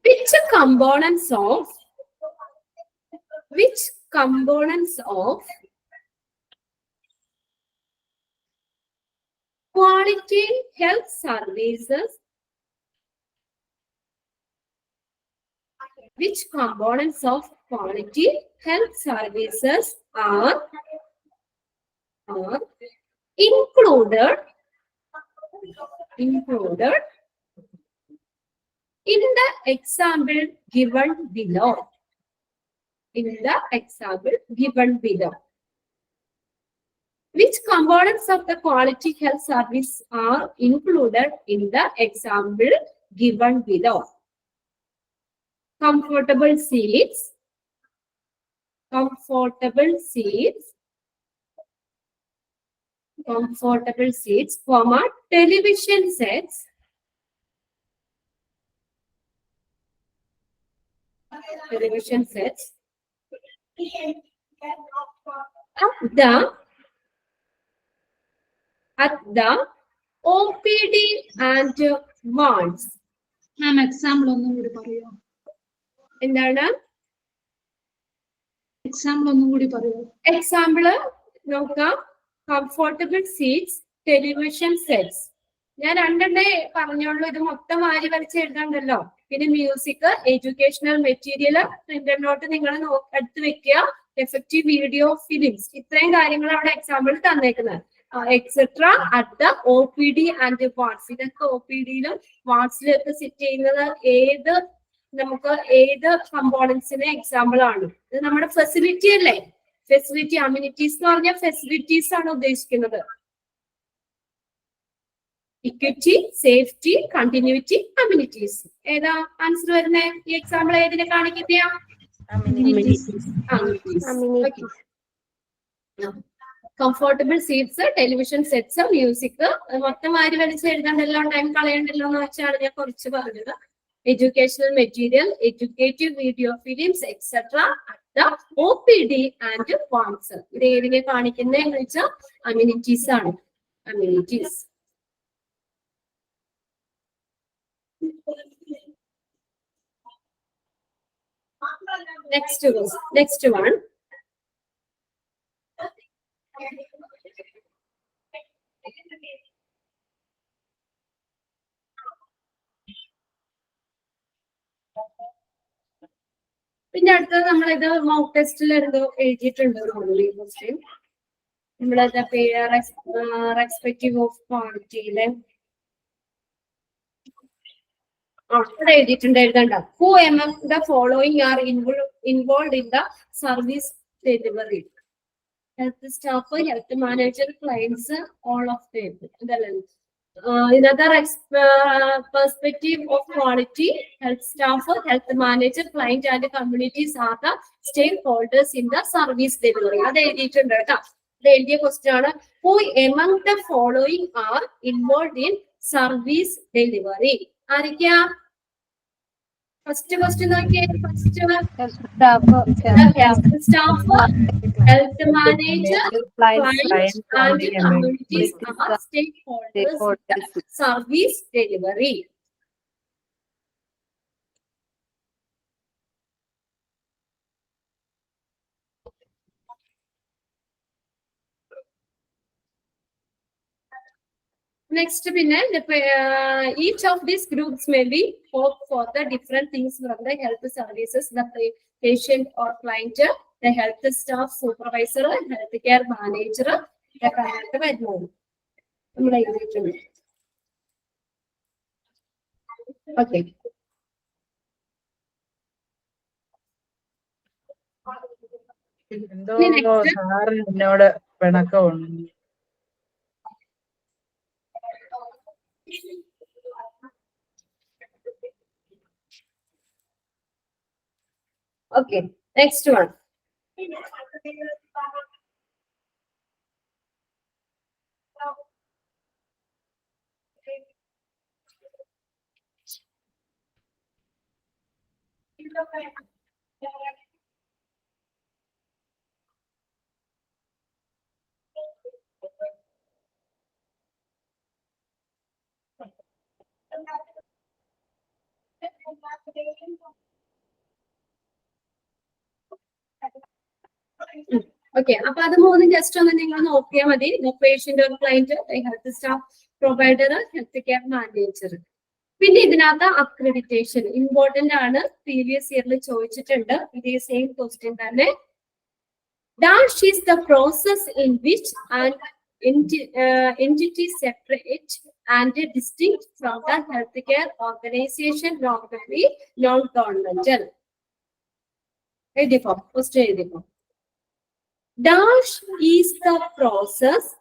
Which components of quality health services are included in the example given below. Which components of the quality health service are included in the example given below? Comfortable seats, television sets, at the OPD and wards. Ma'am example ഒന്നും കൂടി പറയോ? എന്താണ് example ഒന്നും കൂടി പറയോ? Example നോക്കാം. Comfortable seats, television sets. ഞാൻ രണ്ടെണ്ണേ പറഞ്ഞോളൂ, ഇത് മൊത്തം വാരി വലിച്ച് എഴുതണ്ടല്ലോ. പിന്നെ music, educational material, printed note നിങ്ങൾ എടുത്ത് വെക്കുക, എഫക്റ്റീവ് വീഡിയോ ഫിലിംസ്. ഇത്രയും കാര്യങ്ങൾ അവിടെ എക്സാമ്പിൾ തന്നേക്കുന്നത്. Etcetera at the OPD and wards. ഇതൊക്കെ OPD യിലും വാർഡ്സിലും ഒക്കെ സിറ്റ് ചെയ്യുന്നത് ഏത് നമുക്ക് ഏത് കമ്പോണൻസിന് എക്സാമ്പിൾ ആണ്? ഇത് നമ്മുടെ ഫെസിലിറ്റി അല്ലേ? ഫെസിലിറ്റി, അമ്യൂണിറ്റീസ് എന്ന് പറഞ്ഞാൽ ഫെസിലിറ്റീസ് ആണ് ഉദ്ദേശിക്കുന്നത്. Equity, safety, continuity, amenities. ഏതാ ആൻസർ വരുന്നേ? ഈ എക്സാമ്പിൾ ഏതിനെ കാണിക്കുന്നയാ? Comfortable seats, television sets, music. മൊത്തം വാരി വലിച്ച് എഴുതാണ്ടല്ലോ, ടൈം കളയണ്ടല്ലോ എന്ന് വെച്ചാണ് ഞാൻ കുറച്ച് പറഞ്ഞത്. Educational material, educative video films etcetera, OPD and farms. ഇത് ഏതിനെ കാണിക്കുന്നതെന്ന് വെച്ചാൽ അമ്യൂണിറ്റീസ് ആണ്. അമ്യൂണിറ്റീസ്. Next one. പിന്നെ അടുത്തത് നമ്മളിത് മോക്ക് ടെസ്റ്റിൽ എഴുതിയിട്ടുണ്ട്. ക്വസ്റ്റ്യൻ നമ്മളത് റെസ്പെക്റ്റീവ് ഓഫ് ക്വാണ്ടിറ്റിയിലെ എഴുതിയിട്ടുണ്ട്. എഴുതണ്ട. Who among the following are involved in the service delivery? Health staff, health manager, clients, all of them. Another perspective of quality, health staff, health manager, client and communities are the stakeholders in the service delivery. അത് എഴുതിയിട്ടുണ്ട് കേട്ടോ. ഇത് എഴുതിയ question ആണ്. Who among the following are involved in service delivery? ആരൊക്കെയാ? First question നോക്കിയേ. First staff, health manager, client and communities are stakeholders service delivery. Next, each of these groups may be hope for the different things from the health services, the patient or client, the health staff, supervisor, healthcare manager, the parent. Okay. എന്തോ sir എന്നോട് പിണക്കമുണ്ട്. Okay, next one. Okay, അപ്പൊ അത് മൂന്നും just ഒന്ന് നിങ്ങൾ നോക്കിയാൽ മതി. Patient ഒരു client, health staff, provider, health care manager. പിന്നെ ഇതിനകത്ത് അക്രഡിറ്റേഷൻ ഇമ്പോർട്ടന്റ് ആണ്. പ്രീവിയസ് ഇയറിൽ ചോദിച്ചിട്ടുണ്ട്. ഇതേ സെയിം ക്വസ്റ്റ്യൻ തന്നെ. Dash is the process in which an entity separate and distinct from the healthcare organization, normally non-governmental. Question. Dash is the process.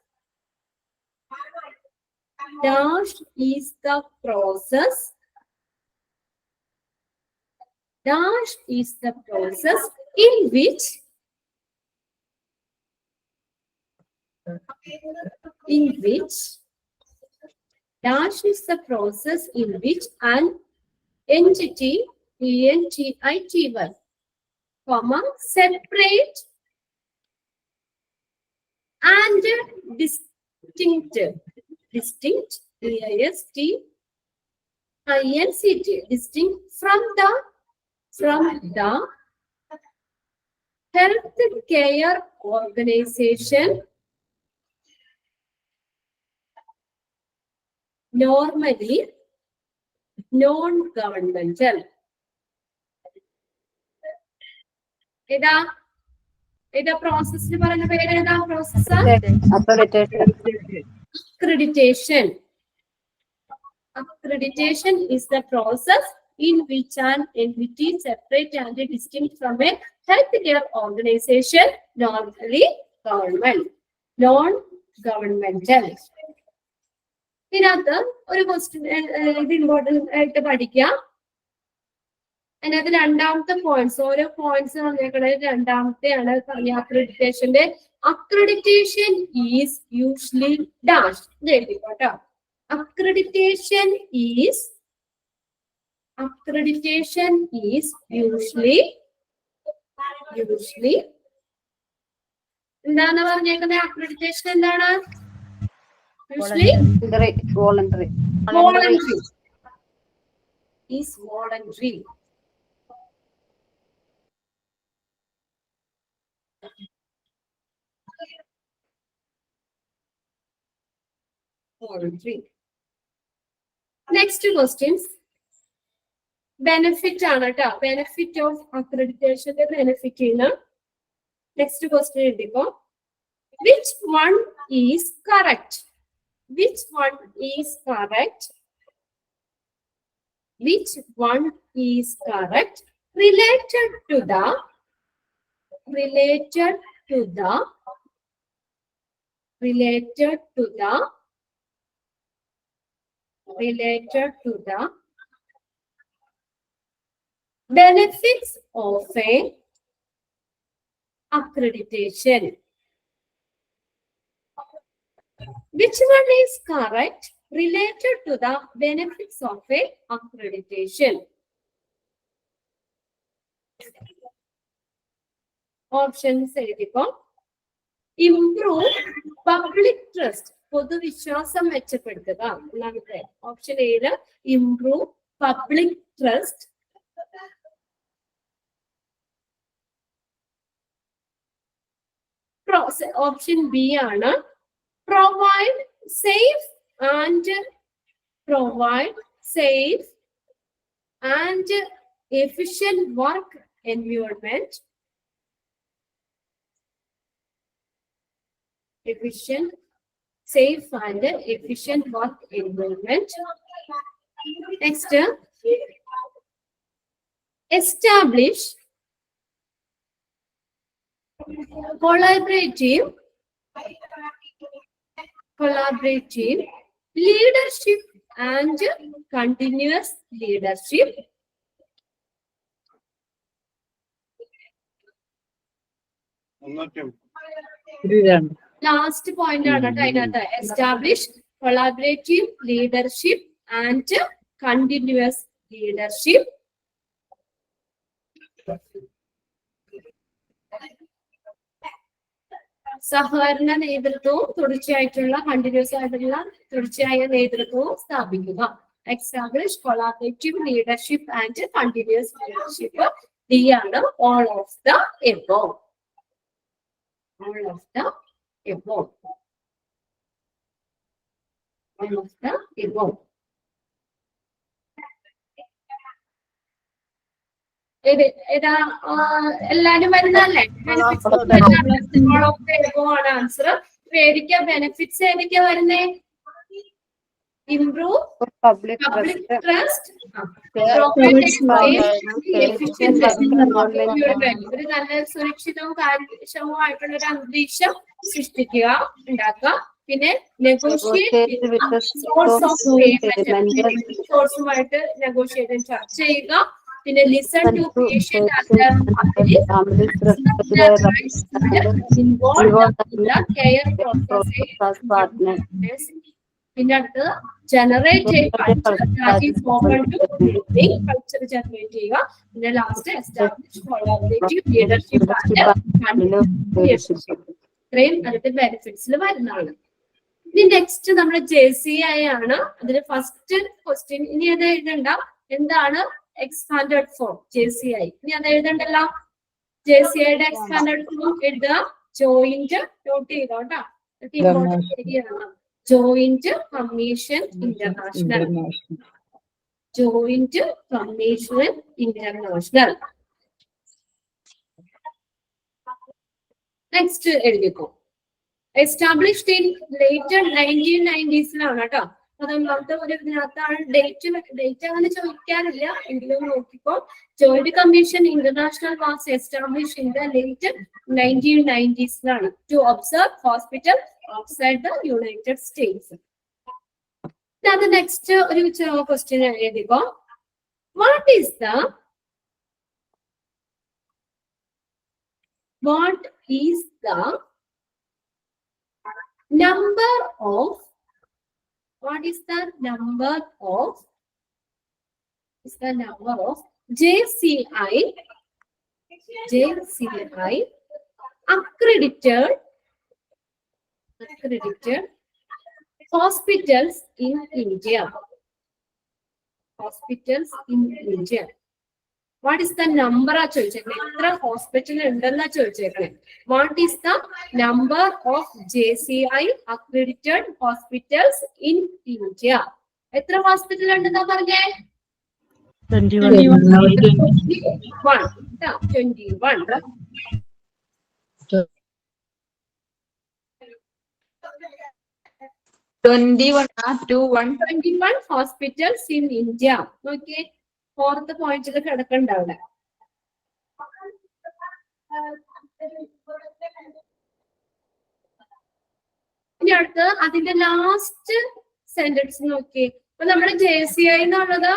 Dash is the process. Dash is the process in which dash is the process in which an entity, ENTITY, comma, separate and distinct, DIST, INCT, distinct from the health care organization, normally non-governmental. Ida process ni parana pere eda process accreditation. Accreditation is the process in which an entity separate and distinct from a healthcare organization, normally government, non-governmental. ഇതിനകത്ത് ഒരു question ഇത് important ആയിട്ട് പഠിക്കുക. അതിനകത്ത് രണ്ടാമത്തെ points, ഓരോ points പറഞ്ഞേക്കുന്നത് രണ്ടാമത്തെയാണ് പറഞ്ഞ അക്രഡിറ്റേഷന്റെ. Accreditation is usually dash. ഇത് എഴുതിക്കോട്ടോ. അക്രഡിറ്റേഷൻ ഈസ് യൂഷ്വലി എന്താണ് പറഞ്ഞേക്കുന്നത്? അക്രഡിറ്റേഷൻ എന്താണ്? Usually voluntary. Is voluntary. Next questions benefit ആണ് കേട്ടോ. ബെനിഫിറ്റ് ഓഫ് അക്രഡിറ്റേഷന്റെ ബെനിഫിറ്റ് ചെയ്യുന്ന നെക്സ്റ്റ് ക്വസ്റ്റ്യൻ എഴുതിക്കോ. Which one is correct? Which one is correct? Which one is correct? Related to the benefits of a accreditation. Which one is correct? Related to the benefits of a accreditation. Options എഴുതിക്കോ. Improve public trust. പൊതുവിശ്വാസം മെച്ചപ്പെടുത്തുക. ഒന്നാമത്തെ option ഏഴ് improve public trust. Option B ആണ് provide safe and efficient work environment. Safe and efficient work environment. Next, establish collaborative leadership and continuous leadership. Last point ആണ് അതിനകത്ത്. Establish collaborative leadership and continuous leadership. സഹകരണ നേതൃത്വവും തുടർച്ചയായ നേതൃത്വവും സ്ഥാപിക്കുക. Establish collaborative leadership and continuous leadership. D ആണ് all of the above. എല്ലാരും വരുന്നല്ലേ? Answer. ഏതൊക്കെയാ ബെനിഫിറ്റ്സ്? ഏതൊക്കെയാ വരുന്നേ? ഇംപ്രൂവ് പബ്ലിക് ട്രസ്റ്റ്, ഒരു നല്ല സുരക്ഷിതവും കാര്യക്ഷമവുമായിട്ടുള്ള ഒരു അന്തരീക്ഷം സൃഷ്ടിക്കുക, ഉണ്ടാക്കുക. പിന്നെ നെഗോഷിയേറ്റ് സോഴ്സുമായിട്ട് നെഗോഷിയേറ്റ് ചർച്ച ചെയ്യുക. പിന്നെ listen to patient care process. പിന്നെ അടുത്ത് ജനറേറ്റ് കൾച്ചർ ജനറേറ്റ് ചെയ്യുക. പിന്നെ ലാസ്റ്റ് എസ്റ്റാബ്ലിഷ് കൊളാബറേറ്റീവ് ലീഡർഷിപ്പ് ഇത്രയും അതിന്റെ ബെനിഫിറ്റ്സിൽ വരുന്നതാണ്. ഇനി നെക്സ്റ്റ് നമ്മുടെ JCI ആണ്. അതിന് ഫസ്റ്റ് ക്വസ്റ്റ്യൻ ഇനി അത് എഴുതണ്ട. എന്താണ് എക്സ്പാൻഡഡ് ഫോം? JCI ഇനി അത് എഴുതണ്ടല്ലോ. JCIയുടെ എക്സ്പാൻഡഡ് ഫോം എഴുതുക. ജോയിന്റ് നോട്ട് ചെയ്തോട്ടാ. Joint commission international. നെക്സ്റ്റ് എഴുതിക്കോ. എസ്റ്റാബ്ലിഷ്ഡ് ഇൻ ലേറ്റർ 1990s കേട്ടോ. അതൊന്നാമത്തെ ഒരു ഇതിനകത്താണ്. ഡേറ്റ് അങ്ങനെ ചോദിക്കാറില്ല, എങ്കിലും നോക്കിക്കോ. Joint commission international was establish in the late 1990s to observe hospital outside the United States. അത് നെക്സ്റ്റ് ഒരു ക്വസ്റ്റ്യൻ എഴുതിക്കോ. What is the number of JCI accredited hospitals in India? Hospitals in India. What is the number ആ ചോദിച്ചേക്കണേ? എത്ര hospital ഉണ്ടെന്നാ ചോദിച്ചേക്കണേ. What is the number of JCI accredited hospitals in India? എത്ര hospital ഉണ്ടെന്നാ പറഞ്ഞേ? 21. 21 hospitals in India. Okay. Fourth പോയിന്റിൽ കിടക്കണ്ട അവിടെ. ഇനി അടുത്ത് അതിന്റെ ലാസ്റ്റ് സെന്റൻസ് നോക്കി. അപ്പൊ നമ്മുടെ JCI എന്നുള്ളത്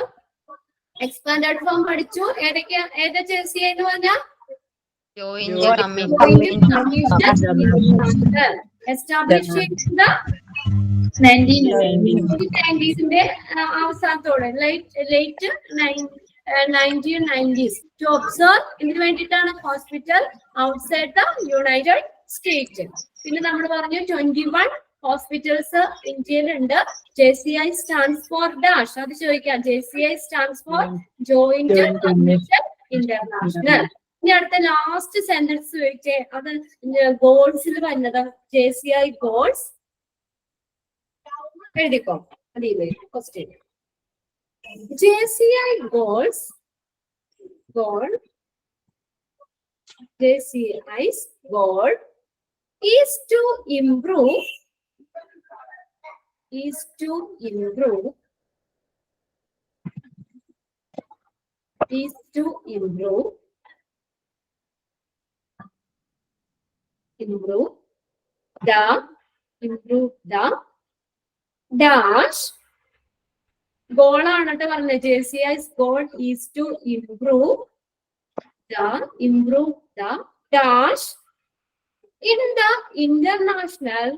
എക്സ്പാൻഡഡ് ഫോം പഠിച്ചു. ഏതാ JCI എന്ന് പറഞ്ഞാൽ എസ്റ്റാബ്ലിഷ് ചെയ്ത 1990s അവസാനത്തോടെ ലേറ്റ് 1990s ടു ഒബ്സർവ് ഇതിന് വേണ്ടിയിട്ടാണ് hospital outside the United state. പിന്നെ നമ്മൾ പറഞ്ഞു 21 ഹോസ്പിറ്റൽസ് ഇന്ത്യയിലുണ്ട്. JCI stands for dash. അത് ചോദിക്കാം. JCI stands for joint commission international. ഇനി അടുത്ത ലാസ്റ്റ് സെന്റൻസ് ചോദിച്ചേ, അത് ഗോൾസിൽ വരുന്നത് JCI ഗോൾസ് എഴുതിക്കോ. അതില്ലേ question. JCI goals JCI's goal is to improve the dash. Goal ആണട്ടോ പറഞ്ഞത്. JCI's goal is to improve the dash in the international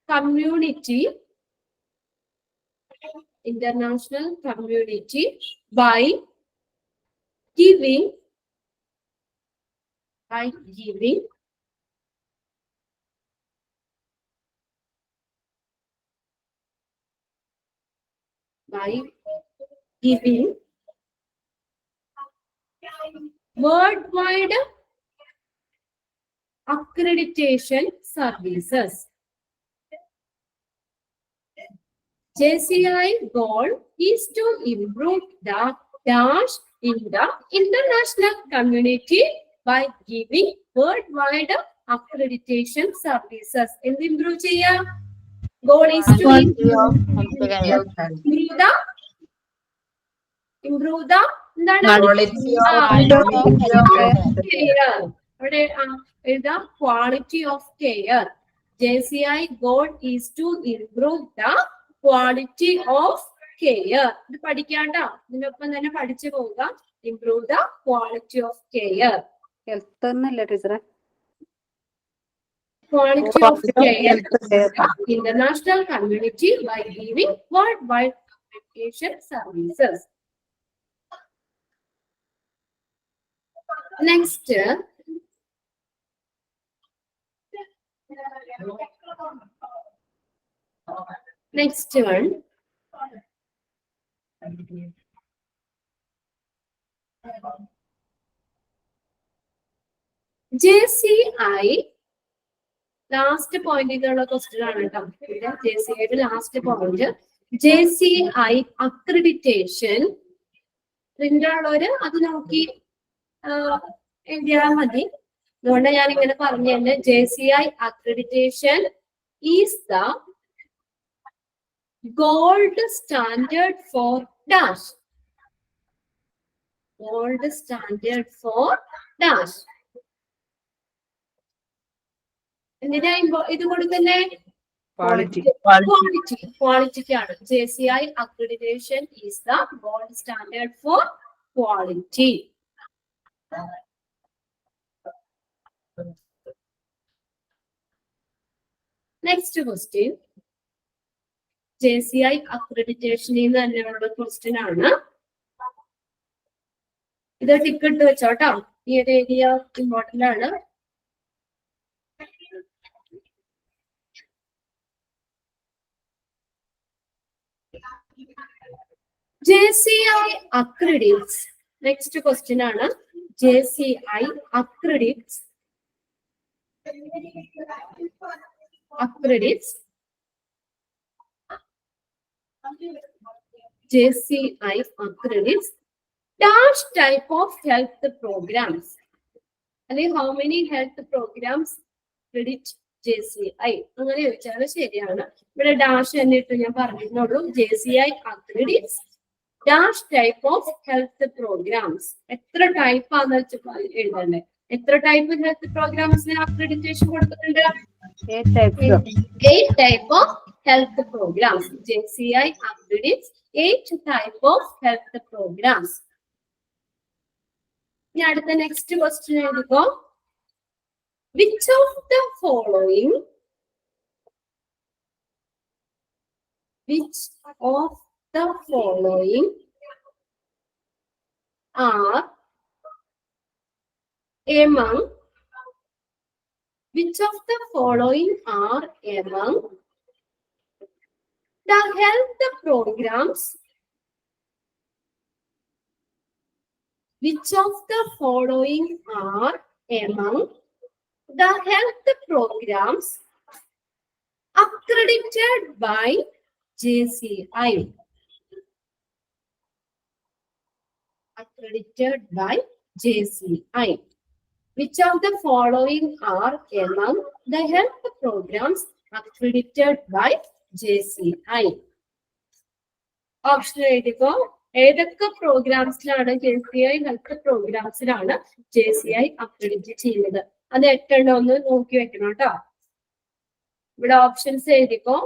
community by giving worldwide accreditation services. JCI goal is to improve the dash in the international community by giving worldwide accreditation services. എന്ത് improve ചെയ്യാം? Goal is to improve the എന്താണ്? Quality of care. JCI goal is to improve the quality of care. ഇത് പഠിക്കാണ്ടോ? ഇതിനൊപ്പം തന്നെ പഠിച്ചു പോവുക. Improve the quality of care. Health എന്നല്ല ടീച്ചറെ. Quality of care international community by giving worldwide accreditation services. Next one. JCI last പോയിന്റിലുള്ള question ആണ് കേട്ടോ. JCIയുടെ last point JCI accreditation. Print ഉള്ളവര് അത് നോക്കി എഴുതിയാൽ മതി. അതുകൊണ്ട് ഞാൻ ഇങ്ങനെ പറഞ്ഞത് JCI accreditation is the gold standard for dash. Gold standard for dash. എന്തിനാ ഇത് കൊടുക്കുന്നേ? ക്വാളിറ്റിക്കാണ്. JCI accreditation is the gold standard for quality. Next question. JCI accreditation തന്നെയുള്ള ക്വസ്റ്റ്യൻ ആണ്. ഇത് ടിക്ക് ഇട്ട് വെച്ചോട്ടോ. ഈ ഒരു ഏരിയ ഇമ്പോർട്ടന്റ് ആണ്. JCI accredits. Next question ആണ്. JCI accredits. JCI accredits dash type of health programs. And how many health programs credit JCI? അങ്ങനെ ചോദിച്ചാൽ ശരിയാണ്. ഇവിടെ ഡാഷ് എന്നിട്ട് ഞാൻ പറഞ്ഞിട്ടുള്ളൂ. JCI accredits dash type of health programs. എത്ര ടൈപ്പ് ആണെന്ന് വെച്ചാൽ എഴുതണ്ടേ? എത്ര ടൈപ്പ് ഹെൽത്ത് പ്രോഗ്രാംസിന് അക്രഡിറ്റേഷൻ കൊടുക്കുന്നുണ്ട്? 8 type of health programs. JCI accredits 8 type of health programs. ഇനി അടുത്ത നെക്സ്റ്റ് ക്വസ്റ്റ്യൻ എഴുതുക. Which of the following are among the following the health programs? Which of the following are among the health programs accredited by JCI? Accredited by JCI. Which of the following are among the health programs accredited by JCI? Option എഴുതുക. ഏതൊക്കെ പ്രോഗ്രാംസിലാണ് JCI health പ്രോഗ്രാംസിലാണ് JCI accredit ചെയ്യുന്നത്? അത് 8 ഒന്ന് നോക്കി വെക്കണം കേട്ടോ. ഇവിടെ options എഴുതിക്കോ.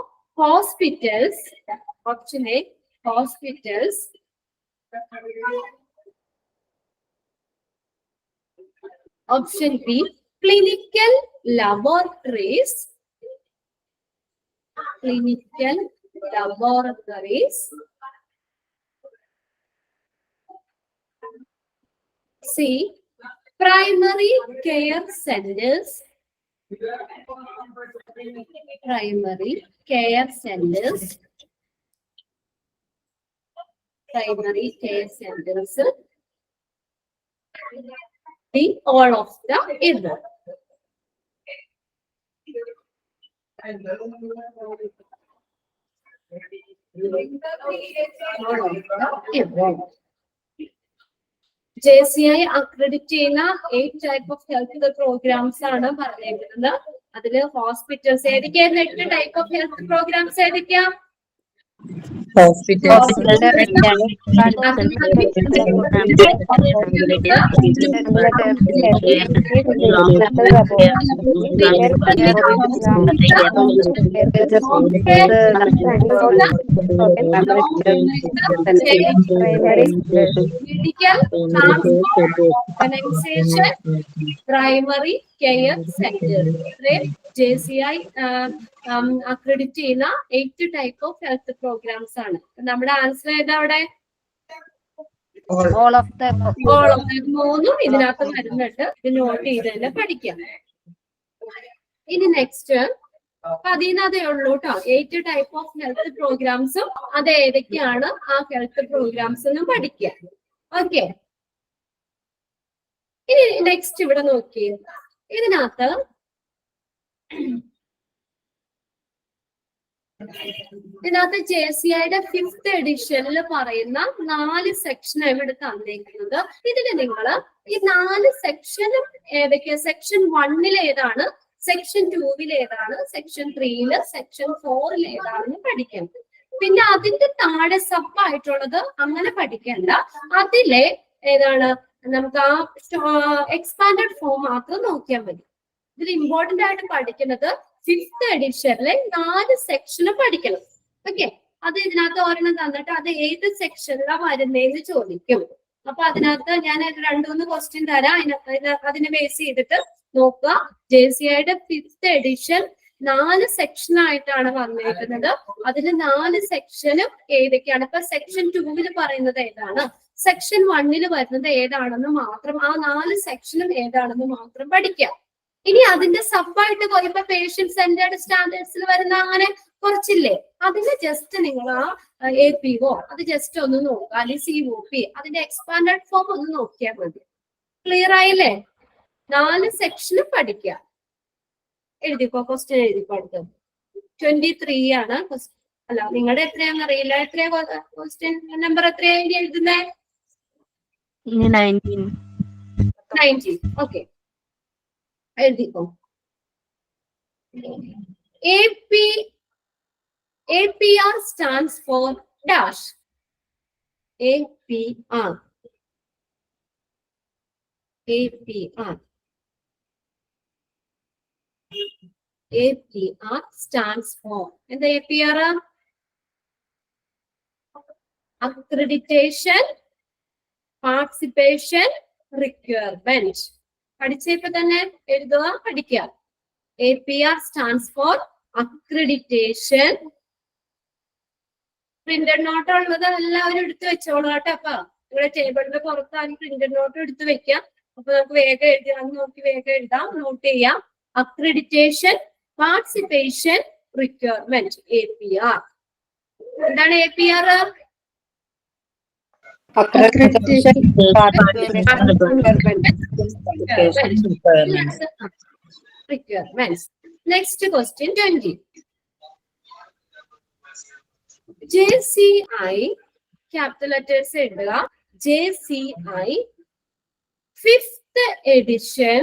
Hospitals. Option A hospitals. Option B, clinical laboratories. Clinical laboratories. C, primary care centers. Primary care centers. Primary care centers. D, all of the above. All of the above. JCI accredit ചെയ്യുന്ന 8 type of health programs ആണ് പറഞ്ഞിരിക്കുന്നത്. അതില് hospitals ഏതൊക്കെയായിരുന്നു? 8 type of health programs ഏതൊക്കെയാ? Primary care centre. JCI accredit ചെയ്യുന്ന 8 type of health programs ആണ്. നമ്മുടെ answer ഏതാ അവിടെ? All of the മൂന്നും ഇതിനകത്ത് വരുന്നുണ്ട്. ഇത് നോട്ട് ചെയ്ത് തന്നെ പഠിക്കാം. ഇനി നെക്സ്റ്റ് അതിനതേ ഉള്ളൂ കേട്ടോ. 8 ടൈപ്പ് ഓഫ് ഹെൽത്ത് പ്രോഗ്രാംസും അത് ഏതൊക്കെയാണ് ആ ഹെൽത്ത് പ്രോഗ്രാംസ് എന്നും പഠിക്കാം. ഓക്കെ. ഇനി നെക്സ്റ്റ് ഇവിടെ നോക്കിയേ. ഇതിനകത്ത് ഇതിനകത്ത് JCIയുടെ 5th എഡിഷനിൽ പറയുന്ന 4 സെക്ഷൻ ഇവിടെ തന്നേക്കുന്നത്. ഇതിന് നിങ്ങൾ ഈ 4 സെക്ഷനും ഏതൊക്കെയാ, സെക്ഷൻ 1 ഏതാണ്, സെക്ഷൻ 2 ഏതാണ്, സെക്ഷൻ 3 സെക്ഷൻ 4 ഏതാണെന്ന് പഠിക്കണം. പിന്നെ അതിന്റെ താഴെ സബ് ആയിട്ടുള്ളത് അങ്ങനെ പഠിക്കണ്ട. അതിലെ ഏതാണ് നമുക്ക് ആ എക്സ്പാൻഡഡ് ഫോം മാത്രം നോക്കിയാൽ മതി. ഇതിൽ ഇമ്പോർട്ടന്റ് ആയിട്ട് പഠിക്കുന്നത് 5th എഡിഷനിലെ 4 സെക്ഷന് പഠിക്കണം. ഓക്കെ, അത് ഇതിനകത്ത് ഒരെണ്ണം തന്നിട്ട് അത് ഏത് സെക്ഷനിലാണ് വരുന്നതെന്ന് ചോദിക്കും. അപ്പൊ അതിനകത്ത് ഞാൻ 2-3 ക്വസ്റ്റ്യൻ തരാം. അതിനെ ബേസ് ചെയ്തിട്ട് നോക്കുക. JCIയുടെ 5th എഡിഷൻ 4 സെക്ഷൻ ആയിട്ടാണ് വന്നിരിക്കുന്നത്. അതിൽ 4 സെക്ഷനും ഏതൊക്കെയാണ്, ഇപ്പൊ സെക്ഷൻ 2 പറയുന്നത് ഏതാണ്, സെക്ഷൻ 1 വരുന്നത് ഏതാണെന്ന് മാത്രം, ആ 4 സെക്ഷനും ഏതാണെന്ന് മാത്രം പഠിക്കാം. ഇനി അതിന്റെ സബായിട്ട് ഇപ്പൊ പേഷ്യന്റ് സെന്റേർഡ് സ്റ്റാൻഡേർഡ്സിൽ വരുന്ന അങ്ങനെ കുറച്ചില്ലേ, അതിന് ജസ്റ്റ് നിങ്ങൾ ആ APO അത് ജസ്റ്റ് ഒന്ന് നോക്കുക, അല്ലെങ്കിൽ COP അതിന്റെ എക്സ്പാൻഡഡ് ഫോം ഒന്ന് നോക്കിയാൽ മതി. ക്ലിയർ ആയില്ലേ? 4 സെക്ഷനും പഠിക്കുക. എഴുതിക്കോ, ക്വസ്റ്റ്യൻ എഴുതിക്കോ. അടുത്തത് 23 ആണ്. അല്ല, നിങ്ങളുടെ എത്രയാണെന്ന് അറിയില്ല. എത്രയാ ക്വസ്റ്റ്യൻ നമ്പർ എത്രയാ എഴുതുന്നേ? 19. ഓക്കെ, എഴുതിക്കോ. APR stands for dash. APR stands for എന്താ APR? Accreditation, Participation, Requirement. പഠിച്ചപ്പോ തന്നെ എഴുതുക, പഠിക്കുക. APR stands for Accreditation. Printed note ഉള്ളത് എല്ലാവരും എടുത്ത് വെച്ചോളൂ കേട്ടോ. അപ്പൊ നിങ്ങളുടെ ടേബിളിന്റെ പുറത്താണ് പ്രിന്റഡ് നോട്ട് എടുത്ത് വെക്കാം. അപ്പൊ നമുക്ക് വേഗം എഴുതാം, നോക്കി വേഗം എഴുതാം, നോട്ട് ചെയ്യാം. Accreditation, participation, requirement, APR. എന്താണ് APR? Requirements. Next question 20. JCI capital letters എഴുതുക. JCI 5th edition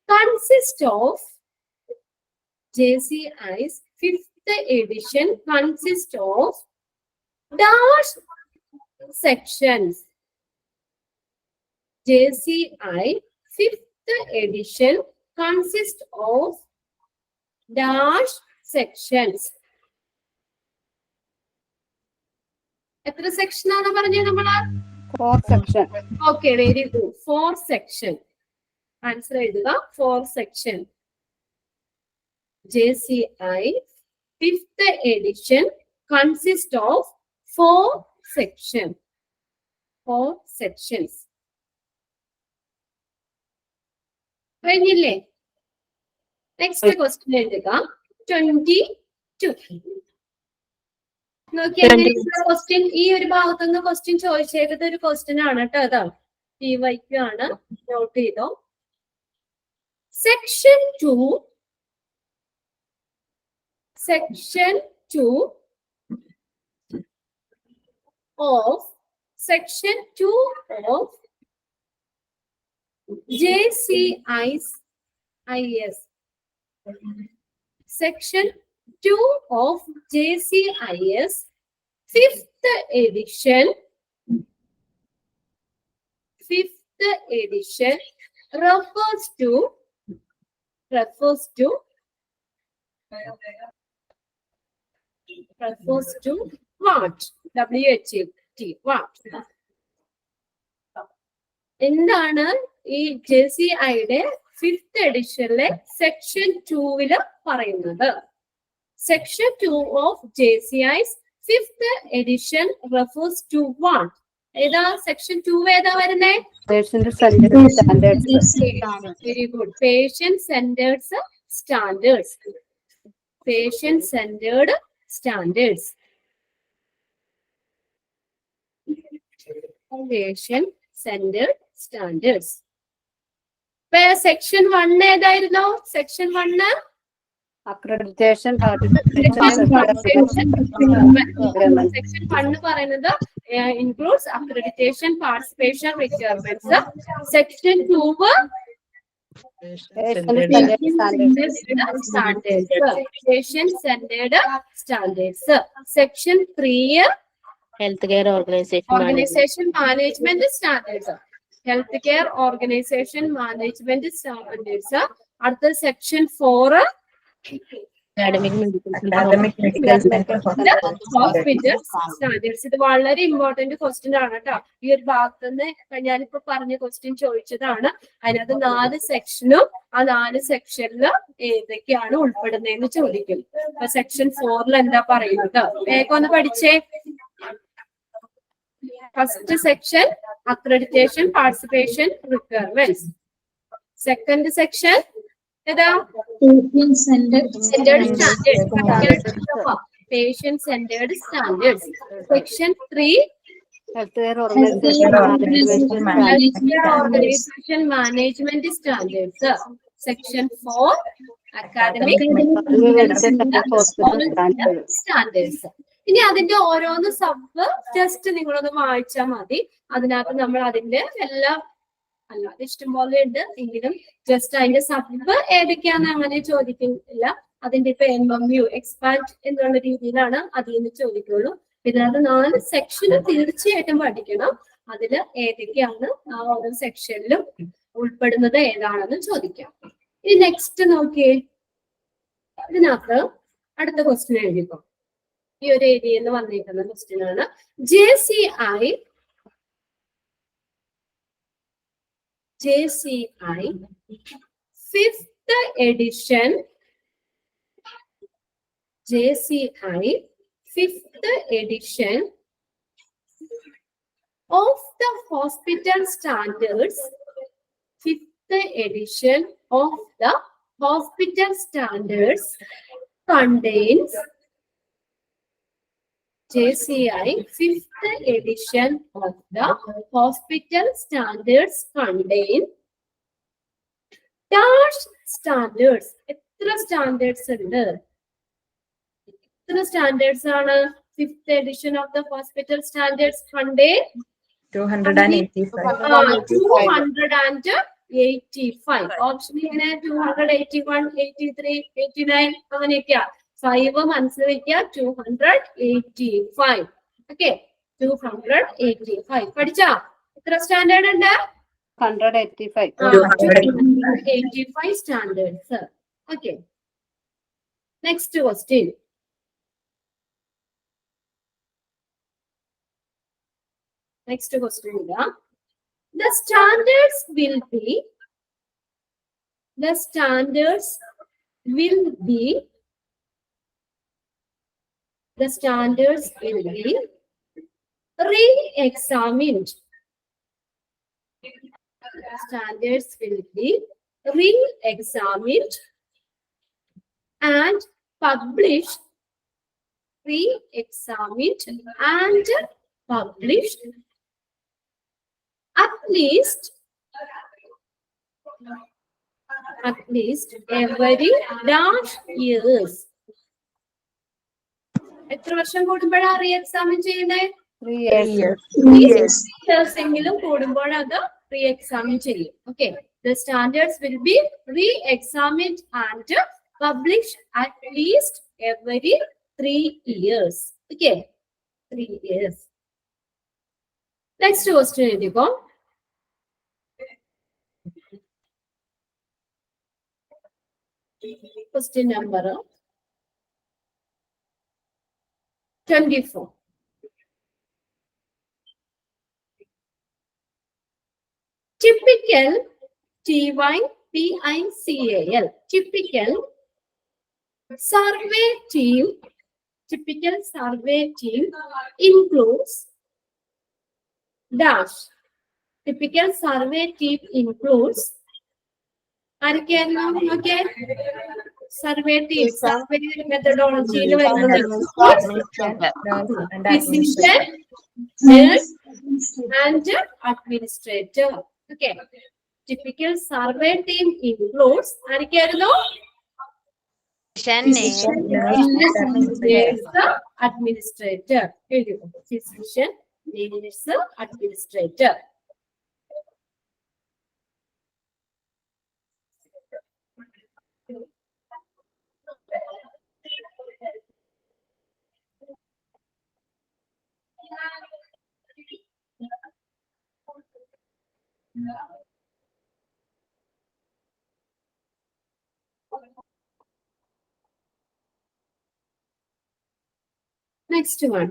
consists of JCI's 5th edition consists of dash sections. JCI 5th edition consists of dash sections. എത്ര section ആണ് പറഞ്ഞത് നമ്മള്? 4 section. Okay, very good. 4 section. Answer എഴുതുക. 4 section. JCI 5th edition consists of 4 sections. 4 sections. കഴിഞ്ഞില്ലേ? Next question എഴുതുക. 22. നോക്കിയാൽ question ഈ ഒരു ഭാഗത്തുനിന്ന് ക്വസ്റ്റ്യൻ ചോദിച്ചേക്കുന്നത് ഒരു ക്വസ്റ്റ്യൻ ആണ് കേട്ടോ. അതാ PYQ ആണ്, നോട്ട് ചെയ്തോ. Section 2 of JCI's IS. Section 2 of JCI's 5th edition refers to what? WHT. What? എന്താണ് ഈ JCIയുടെ 5th എഡിഷനിലെ സെക്ഷൻ 2 പറയുന്നത്? Section 2 of JCI's 5th edition refers to what? ഏതാ സെക്ഷൻ 2? ഏതാ വരുന്നേ? Very good. Patient centred standards. Patient centred standards. Patient centered standards. Section 1 ഏതായിരുന്നു? Section 1 accreditation section 1 പറയുന്നത് includes accreditation participation requirements. Section 2 patient-centered standards. Section 3 healthcare organization management standards. Healthcare organization management standards. അടുത്ത section 4 academic hospital standards. ഇത് വളരെ important question ആണ് കേട്ടോ. ഈ ഒരു ഭാഗത്ത് നിന്ന് ഞാനിപ്പോ പറഞ്ഞ ക്വസ്റ്റ്യൻ ചോദിച്ചതാണ്. അതിനകത്ത് 4 സെക്ഷനും ആ 4 സെക്ഷനിലും ഏതൊക്കെയാണ് ഉൾപ്പെടുന്നതെന്ന് ചോദിക്കും. അപ്പൊ സെക്ഷൻ 4 എന്താ പറയുന്നത് വേഗം ഒന്ന് പഠിച്ചേ. First section accreditation participation requirements. Second section ഏതാ? patient centered standards. Section 3 healthcare organization management standards. Section 4 academic standards. ഇനി അതിന്റെ ഓരോന്ന് സബ് ജസ്റ്റ് നിങ്ങളൊന്ന് വായിച്ചാൽ മതി. അതിനകത്ത് നമ്മൾ അതിന്റെ എല്ലാം അല്ലാതെ ഇഷ്ടംപോലെ ഉണ്ട് എങ്കിലും ജസ്റ്റ് അതിന്റെ സബ് ഏതൊക്കെയാന്ന് അങ്ങനെ ചോദിക്കുന്നില്ല. അതിന്റെ ഇപ്പൊ MMU എക്സ്പാൻഡ് എന്നുള്ള രീതിയിലാണ് അതിൽ നിന്ന് ചോദിക്കുള്ളൂ. ഇതിനകത്ത് 4 സെക്ഷന് തീർച്ചയായിട്ടും പഠിക്കണം. അതിൽ ഏതൊക്കെയാണ് ആ ഓരോ സെക്ഷനിലും ഉൾപ്പെടുന്നത് ഏതാണെന്ന് ചോദിക്കാം. ഇനി നെക്സ്റ്റ് നോക്കിയേ. ഇതിനകത്ത് അടുത്ത ക്വസ്റ്റ്യൻ എഴുതിക്കോ. ഈ ഒരു ഏരിയയിൽ നിന്ന് വന്നിരിക്കുന്ന ക്വസ്റ്റ്യൻ ആണ്. JCI 5th edition. JCI 5th edition of the hospital standards. 5th edition of the hospital standards contains. JCI 5th edition of the hospital standards contain dash standards. എത്ര സ്റ്റാൻഡേർഡ്സ് ഉണ്ട്? എത്ര സ്റ്റാൻഡേർഡ്സ് ആണ് 5th edition of the hospital standards contain? 285. Option ഇങ്ങനെ 281, 83, 89 അങ്ങനെയൊക്കെയാ. 5 മനസ്സിൽ വെക്കുക. 285. Okay, 285 പഠിച്ചാ? എത്ര സ്റ്റാൻഡേർഡ് ഉണ്ട്? 185 standards. Okay, next question. Next question ഇതാ. The standards will be re-examined. Standards will be re-examined and published. Re-examined and published at least every dash years. എത്ര വർഷം കൂടുമ്പോഴാണ് റീ എക്സാമിൻ ചെയ്യുന്നത്? 3 years. 3 years എങ്കിലും കൂടുമ്പോൾ അത് റീ എക്സാമിൻ ചെയ്യും. Okay, the standards will be re-examined and published at least every 3 years. Okay, 3 years. Next question എഴുതിക്കോ. Question number 24. Typical TYPICAL. Typical survey team. Typical survey team includes dash. Typical survey team includes. Okay. Survey team. Survey methodology. Physician, nurse, and administrator. Okay. Typical survey team includes. Administrator എഴുതി. Physician, nurse, administrator. Next one.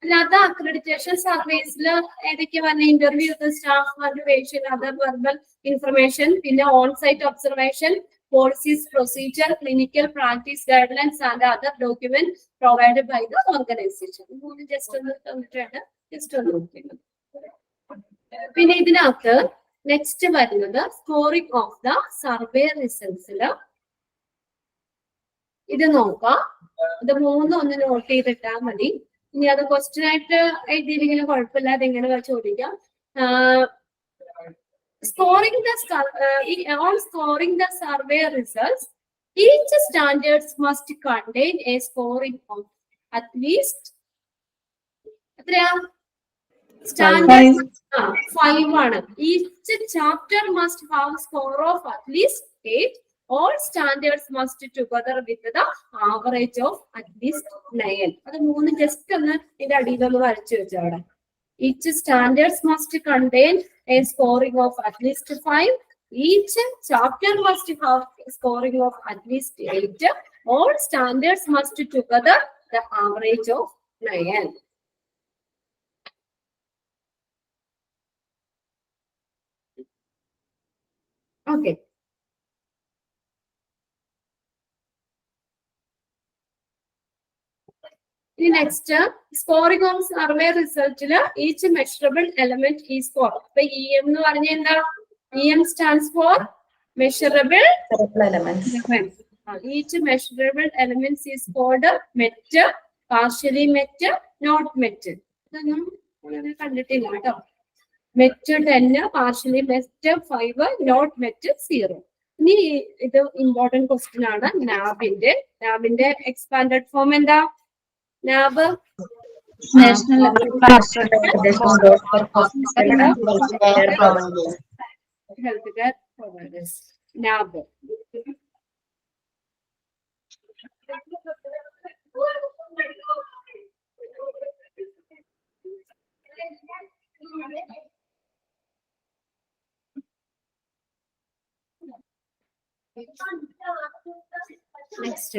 അല്ലാത്ത accreditation സർവീസിൽ ഏതൊക്കെ പറഞ്ഞ interview, staff motivation, other verbal information, പിന്നെ on site observation, policies, procedure, clinical practice guidelines and other document provided by the organisation. Just ഒന്ന് തന്നിട്ടുണ്ട്, just ഒന്ന് നോക്കിയത്. പിന്നെ ഇതിനകത്ത് നെക്സ്റ്റ് വരുന്നത് സ്കോറിംഗ് ഓഫ് ദ സർവേ റിസൾട്ട്സില് ഇത് നോക്കാം. ഇത് മൂന്നും ഒന്ന് നോട്ട് ചെയ്തിട്ടാൽ മതി. ഇനി അത് ക്വസ്റ്റ്യൻ ആയിട്ട് എഴുതിയില്ലെങ്കിലും കുഴപ്പമില്ല, അതെങ്ങനെ ചോദിക്കാം. Scoring the survey results, each standards must contain a scoring of at least standards 5 ആണ്. Each chapter must have score of at least 8. All standards must together with the average of at least 9. അത് മൂന്ന് just ഒന്ന് ഇതിന്റെ അടിയിലൊന്ന് വരച്ചു വെച്ചവിടെ. Each standards must contain a scoring of at least 5. Each chapter must have a scoring of at least 8. All standards must together the average of 9. Okay. The next, scoring on survey result, each measurable element is scored. EM EM stands for measurable elements. Each measurable elements is scored met, partially met, not met. Met 10, partially met 5, not met 0. This is important question. NABന്റെ expanded form എന്താ? NAB National Healthcare Providers. NAB. Next.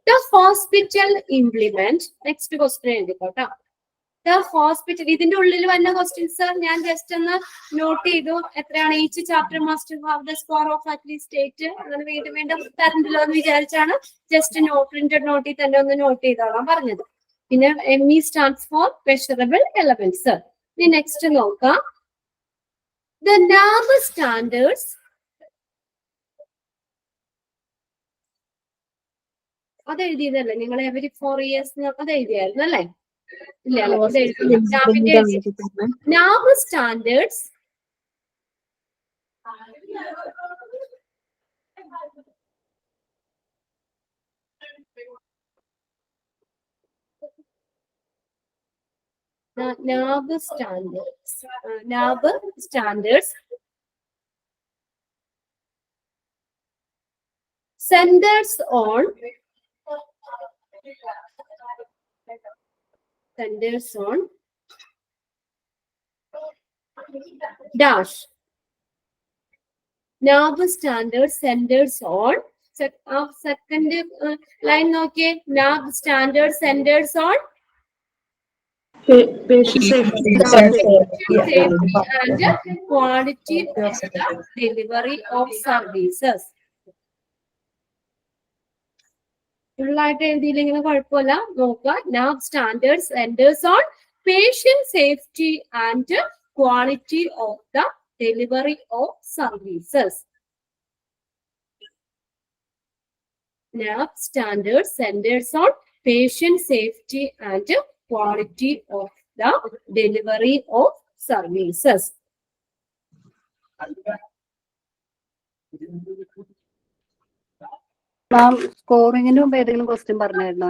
The hospital implement. Next question. The hospital. ഇതിന്റെ ഉള്ളിൽ വന്ന questions ഞാൻ just ഒന്ന് not ചെയ്തു. എത്രയാണ് each chapter must have the score of at least 8. അങ്ങനെ വീണ്ടും വീണ്ടും തരണ്ടല്ലോ എന്ന് വിചാരിച്ചാണ് ജസ്റ്റ് പ്രിന്റഡ് നോട്ടിൽ തന്നെ ഒന്ന് നോട്ട് ചെയ്തോളാം പറഞ്ഞത്. പിന്നെ ME stands for measurable elements. ഇനി നെക്സ്റ്റ് നോക്കാം. The NAB standards അത് എഴുതിയതല്ലേ നിങ്ങൾ എവരി 4 years അത് എഴുതിയായിരുന്നു അല്ലേ? ഇല്ല NAB standards NAB standards centers on dash. NAB standards centers on second line okay. NAB standards centers on patient safety and quality of the delivery of services. ഫുള്ളായിട്ട് എഴുതിയില്ലെങ്കിലും കുഴപ്പമില്ല, നോക്കുക. NAB standards centers on patient safety and quality of the delivery of services. NAB standards centers on patient safety and quality of the delivery of services. Ma'am സ്കോറിങ്ങിന് മുമ്പ് ഏതെങ്കിലും question പറഞ്ഞായിരുന്നോ?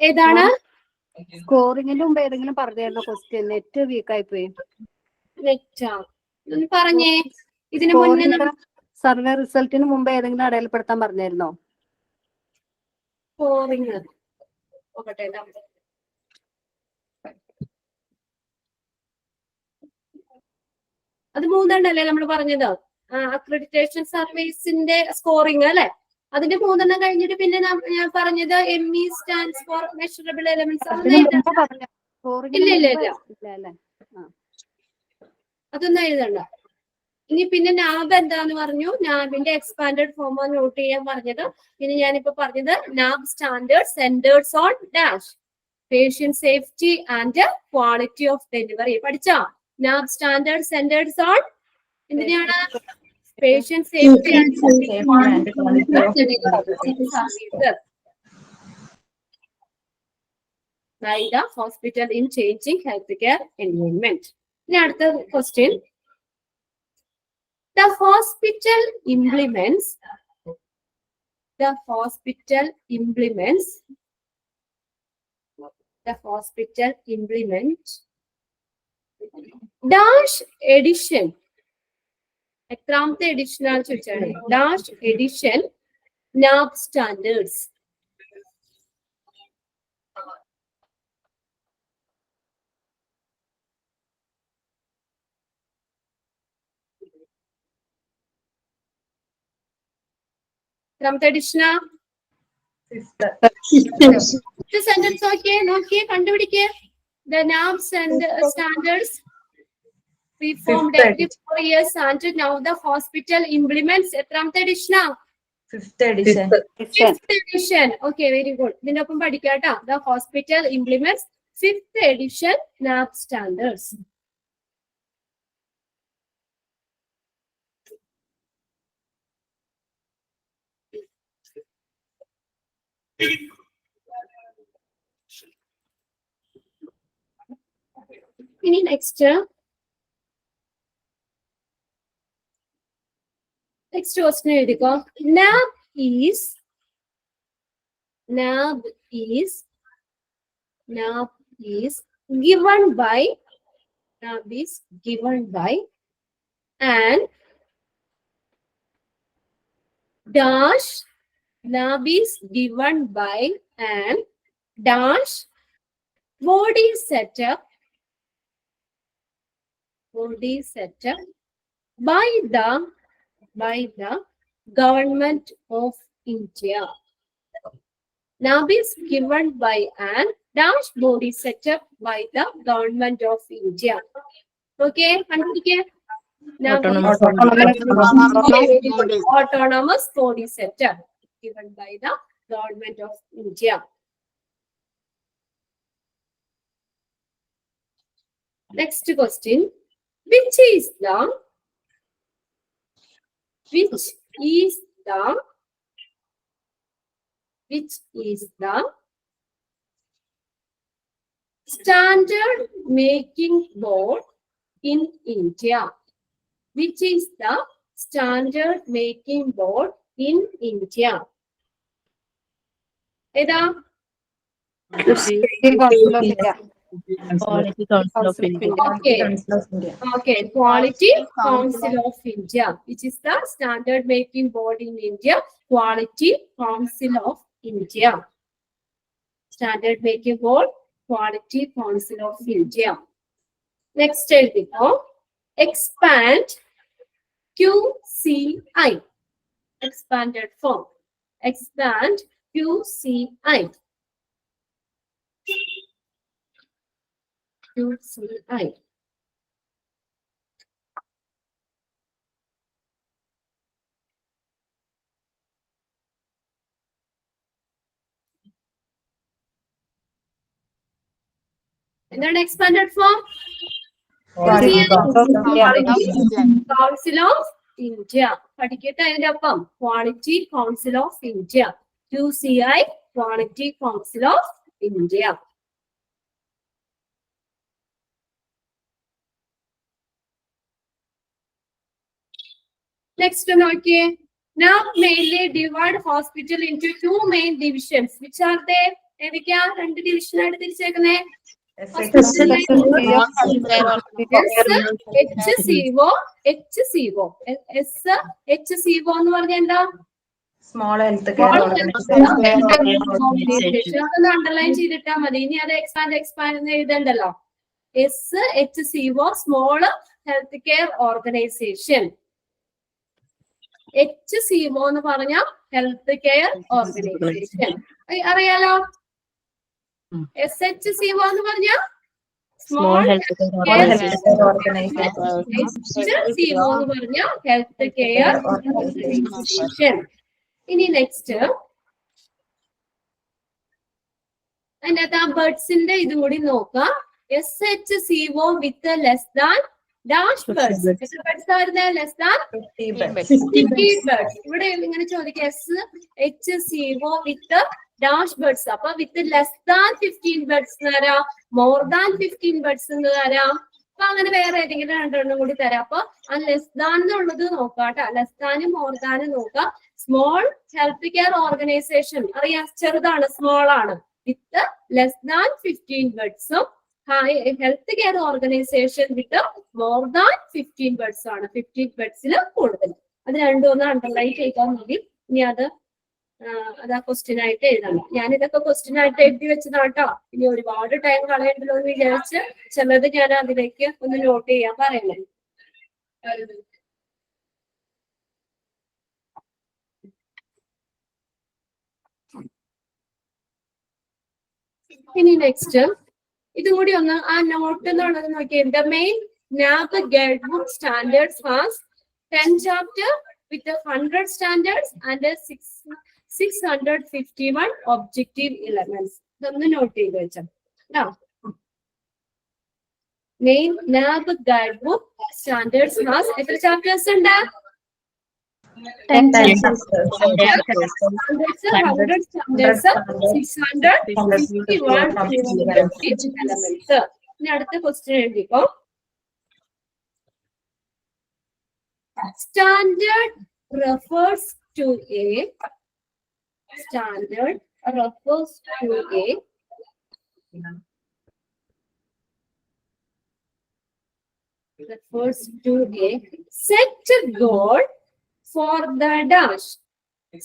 ഏതാണ്? സ്കോറിങ്ങിന് മുമ്പ് ഏതെങ്കിലും പറഞ്ഞായിരുന്നോ question? Net week ആയി പോയി. നെറ്റാ ഒന്ന് പറഞ്ഞേ. ഇതിന് മുന്നേ സർവേ റിസൾട്ടിന് മുമ്പ് ഏതെങ്കിലും അടയാളപ്പെടുത്താൻ പറഞ്ഞായിരുന്നോ? സ്കോറിങ് അത് 3 അല്ലേ നമ്മൾ പറഞ്ഞത്? അക്രഡിറ്റേഷൻ സർവീസിന്റെ സ്കോറിങ് അല്ലെ? അതിന്റെ 3 കഴിഞ്ഞിട്ട് പിന്നെ ഞാൻ പറഞ്ഞത് ME stands for measurable elements. ഇല്ല ഇല്ല ഇല്ല, അതൊന്നും എഴുതണ്ട. ഇനി പിന്നെ നാബ് എന്താന്ന് പറഞ്ഞു? നാബിന്റെ എക്സ്പാൻഡഡ് ഫോം നോട്ട് ചെയ്യാൻ പറഞ്ഞത്. ഇനി ഞാനിപ്പോ പറഞ്ഞത് NABH standard centred on dash patient safety and quality of delivery. പഠിച്ചോ? നാബ് സ്റ്റാൻഡേർഡ് സെന്റേർഡ്സ് ഓൺ എന്തിനാണ്? Patient safety and quality of delivery by the hospital in changing healthcare environment. ഇനി അടുത്ത question. The hospital implements dash edition. എത്രാമത്തെ edition ആണ് ചോദിച്ചാണ്? Dash edition NABH standards. എത്രാമത്തെ എഡിഷനാ? Sentence നോക്കിയേ കണ്ടുപിടിക്കേ. The NAB standards reformed every 4 years and now the hospital implements. എത്രാമത്തെ എഡിഷനാ? Fifth edition. Fifth edition. Okay, very good. ഇതിനൊപ്പം പഠിക്കാട്ടോ. The hospital implements 5th edition NAB standards. ഇനി next question എഴുതിക്കോ. NAB is given by and dash. NAB is given by and dash body setup by the government of India. NAB is given by and dash body setup by the government of India. Okay, കണ്ടുപിടിക്കേ. Autonomous body setup given by the government of India. Next question. Which is the standard making board in India? Which is the standard making board in India? ഏതാ? Quality Council of India. Okay, Quality Council of India, which is the standard making board in India. Quality Council of India. Standard making board, Quality Council of India. Next, expand QCI. Expanded form. Expand QCI. QCI. എന്താണ് expanded form? Council of India. പഠിക്കട്ടെ അതിന്റെ ഒപ്പം. Quality Council of India. QCI, Quality Council of India. Next നോക്കിയേ. Now mainly divide hospital into two main divisions. Which are they? ഏതൊക്കെയാ രണ്ട് division ആയിട്ട് തിരിച്ചേക്കുന്നേ? HCO എന്ന് പറഞ്ഞ എന്താ? Small health care organisation. അതൊന്ന് അണ്ടർലൈൻ ചെയ്തിട്ടാ മതി. ഇനി അത് എക്സ്പാൻഡ് എഴുതണ്ടല്ലോ. SHCO small health care organisation. HCO എന്ന് പറഞ്ഞ ഹെൽത്ത് കെയർ ഓർഗനൈസേഷൻ അറിയാലോ. SHCO എന്ന് പറഞ്ഞ സ്മോൾ ഹെൽത്ത് കെയർ HCO എന്ന് പറഞ്ഞ ഹെൽത്ത് കെയർ ഓർഗനൈസേഷൻ. ഇനി നെക്സ്റ്റ് അതിനകത്ത് ആ ബേർഡ്സിന്റെ ഇത് കൂടി നോക്കാം. SHCO വിത്ത് ലെസ് ദാൻ ഡാഷ് ബേർഡ്സ്. എത്ര ബേർഡ്സ് വരുന്നത്? Less than 50 birds. ഇവിടെ ഇങ്ങനെ ചോദിക്കാം SHCO വിത്ത് ഡാഷ് ബേർഡ്സ്. അപ്പൊ വിത്ത് ലെസ് ദാൻ 15 ബേർഡ്സ് തരാം, മോർ ദാൻ 15 ബേർഡ്സ് എന്ന് തരാം. അപ്പൊ അങ്ങനെ വേറെ ഏതെങ്കിലും രണ്ടെണ്ണം കൂടി തരാം. അപ്പൊ ആ ലെസ് ദാൻ എന്നുള്ളത് നോക്കാട്ടോ. ലെസ് ദാനും മോർ ദാനും നോക്കാം. സ്മോൾ ഹെൽത്ത് കെയർ ഓർഗനൈസേഷൻ അറിയാം, ചെറുതാണ്, സ്മോൾ ആണ്. വിത്ത് ലെസ് ദാൻ 15 ബേർഡ്സും health care organisation with more than 15 beds ആണ്. 15 ബേർഡ്സിൽ കൂടുതൽ. അത് രണ്ടും ഒന്ന് അണ്ടർലൈൻ ചെയ്താൽ മതി. ഇനി അതാ ക്വസ്റ്റ്യൻ ആയിട്ട് എഴുതണം. ഞാനിതൊക്കെ ക്വസ്റ്റ്യൻ ആയിട്ട് എഴുതി വെച്ചതാട്ടോ. ഇനി ഒരുപാട് ടൈം കളയണ്ടല്ലോ എന്ന് വിചാരിച്ച് ചിലത് ഞാൻ അതിലേക്ക് ഒന്ന് നോട്ട് ചെയ്യാൻ പറയുന്നത്. ഇനി നെക്സ്റ്റ് ഇതുകൂടി ഒന്ന് ആ നോട്ട് എന്നുള്ളത് നോക്കിയാൽ the main NAB guidebook standards has 10 chapter with 100 standards and 651 objective elements. ഇതൊന്ന് നോട്ട് ചെയ്ത് വെച്ചോ. Main NAB guidebook standards has എത്ര ചാപ്റ്റേഴ്സ് ഉണ്ട്? 10 100 standards, 651 elements. ഇനി അടുത്ത ക്വസ്റ്റ്യൻ എഴുതിക്കോ. Standard refers to a set goal for the dash.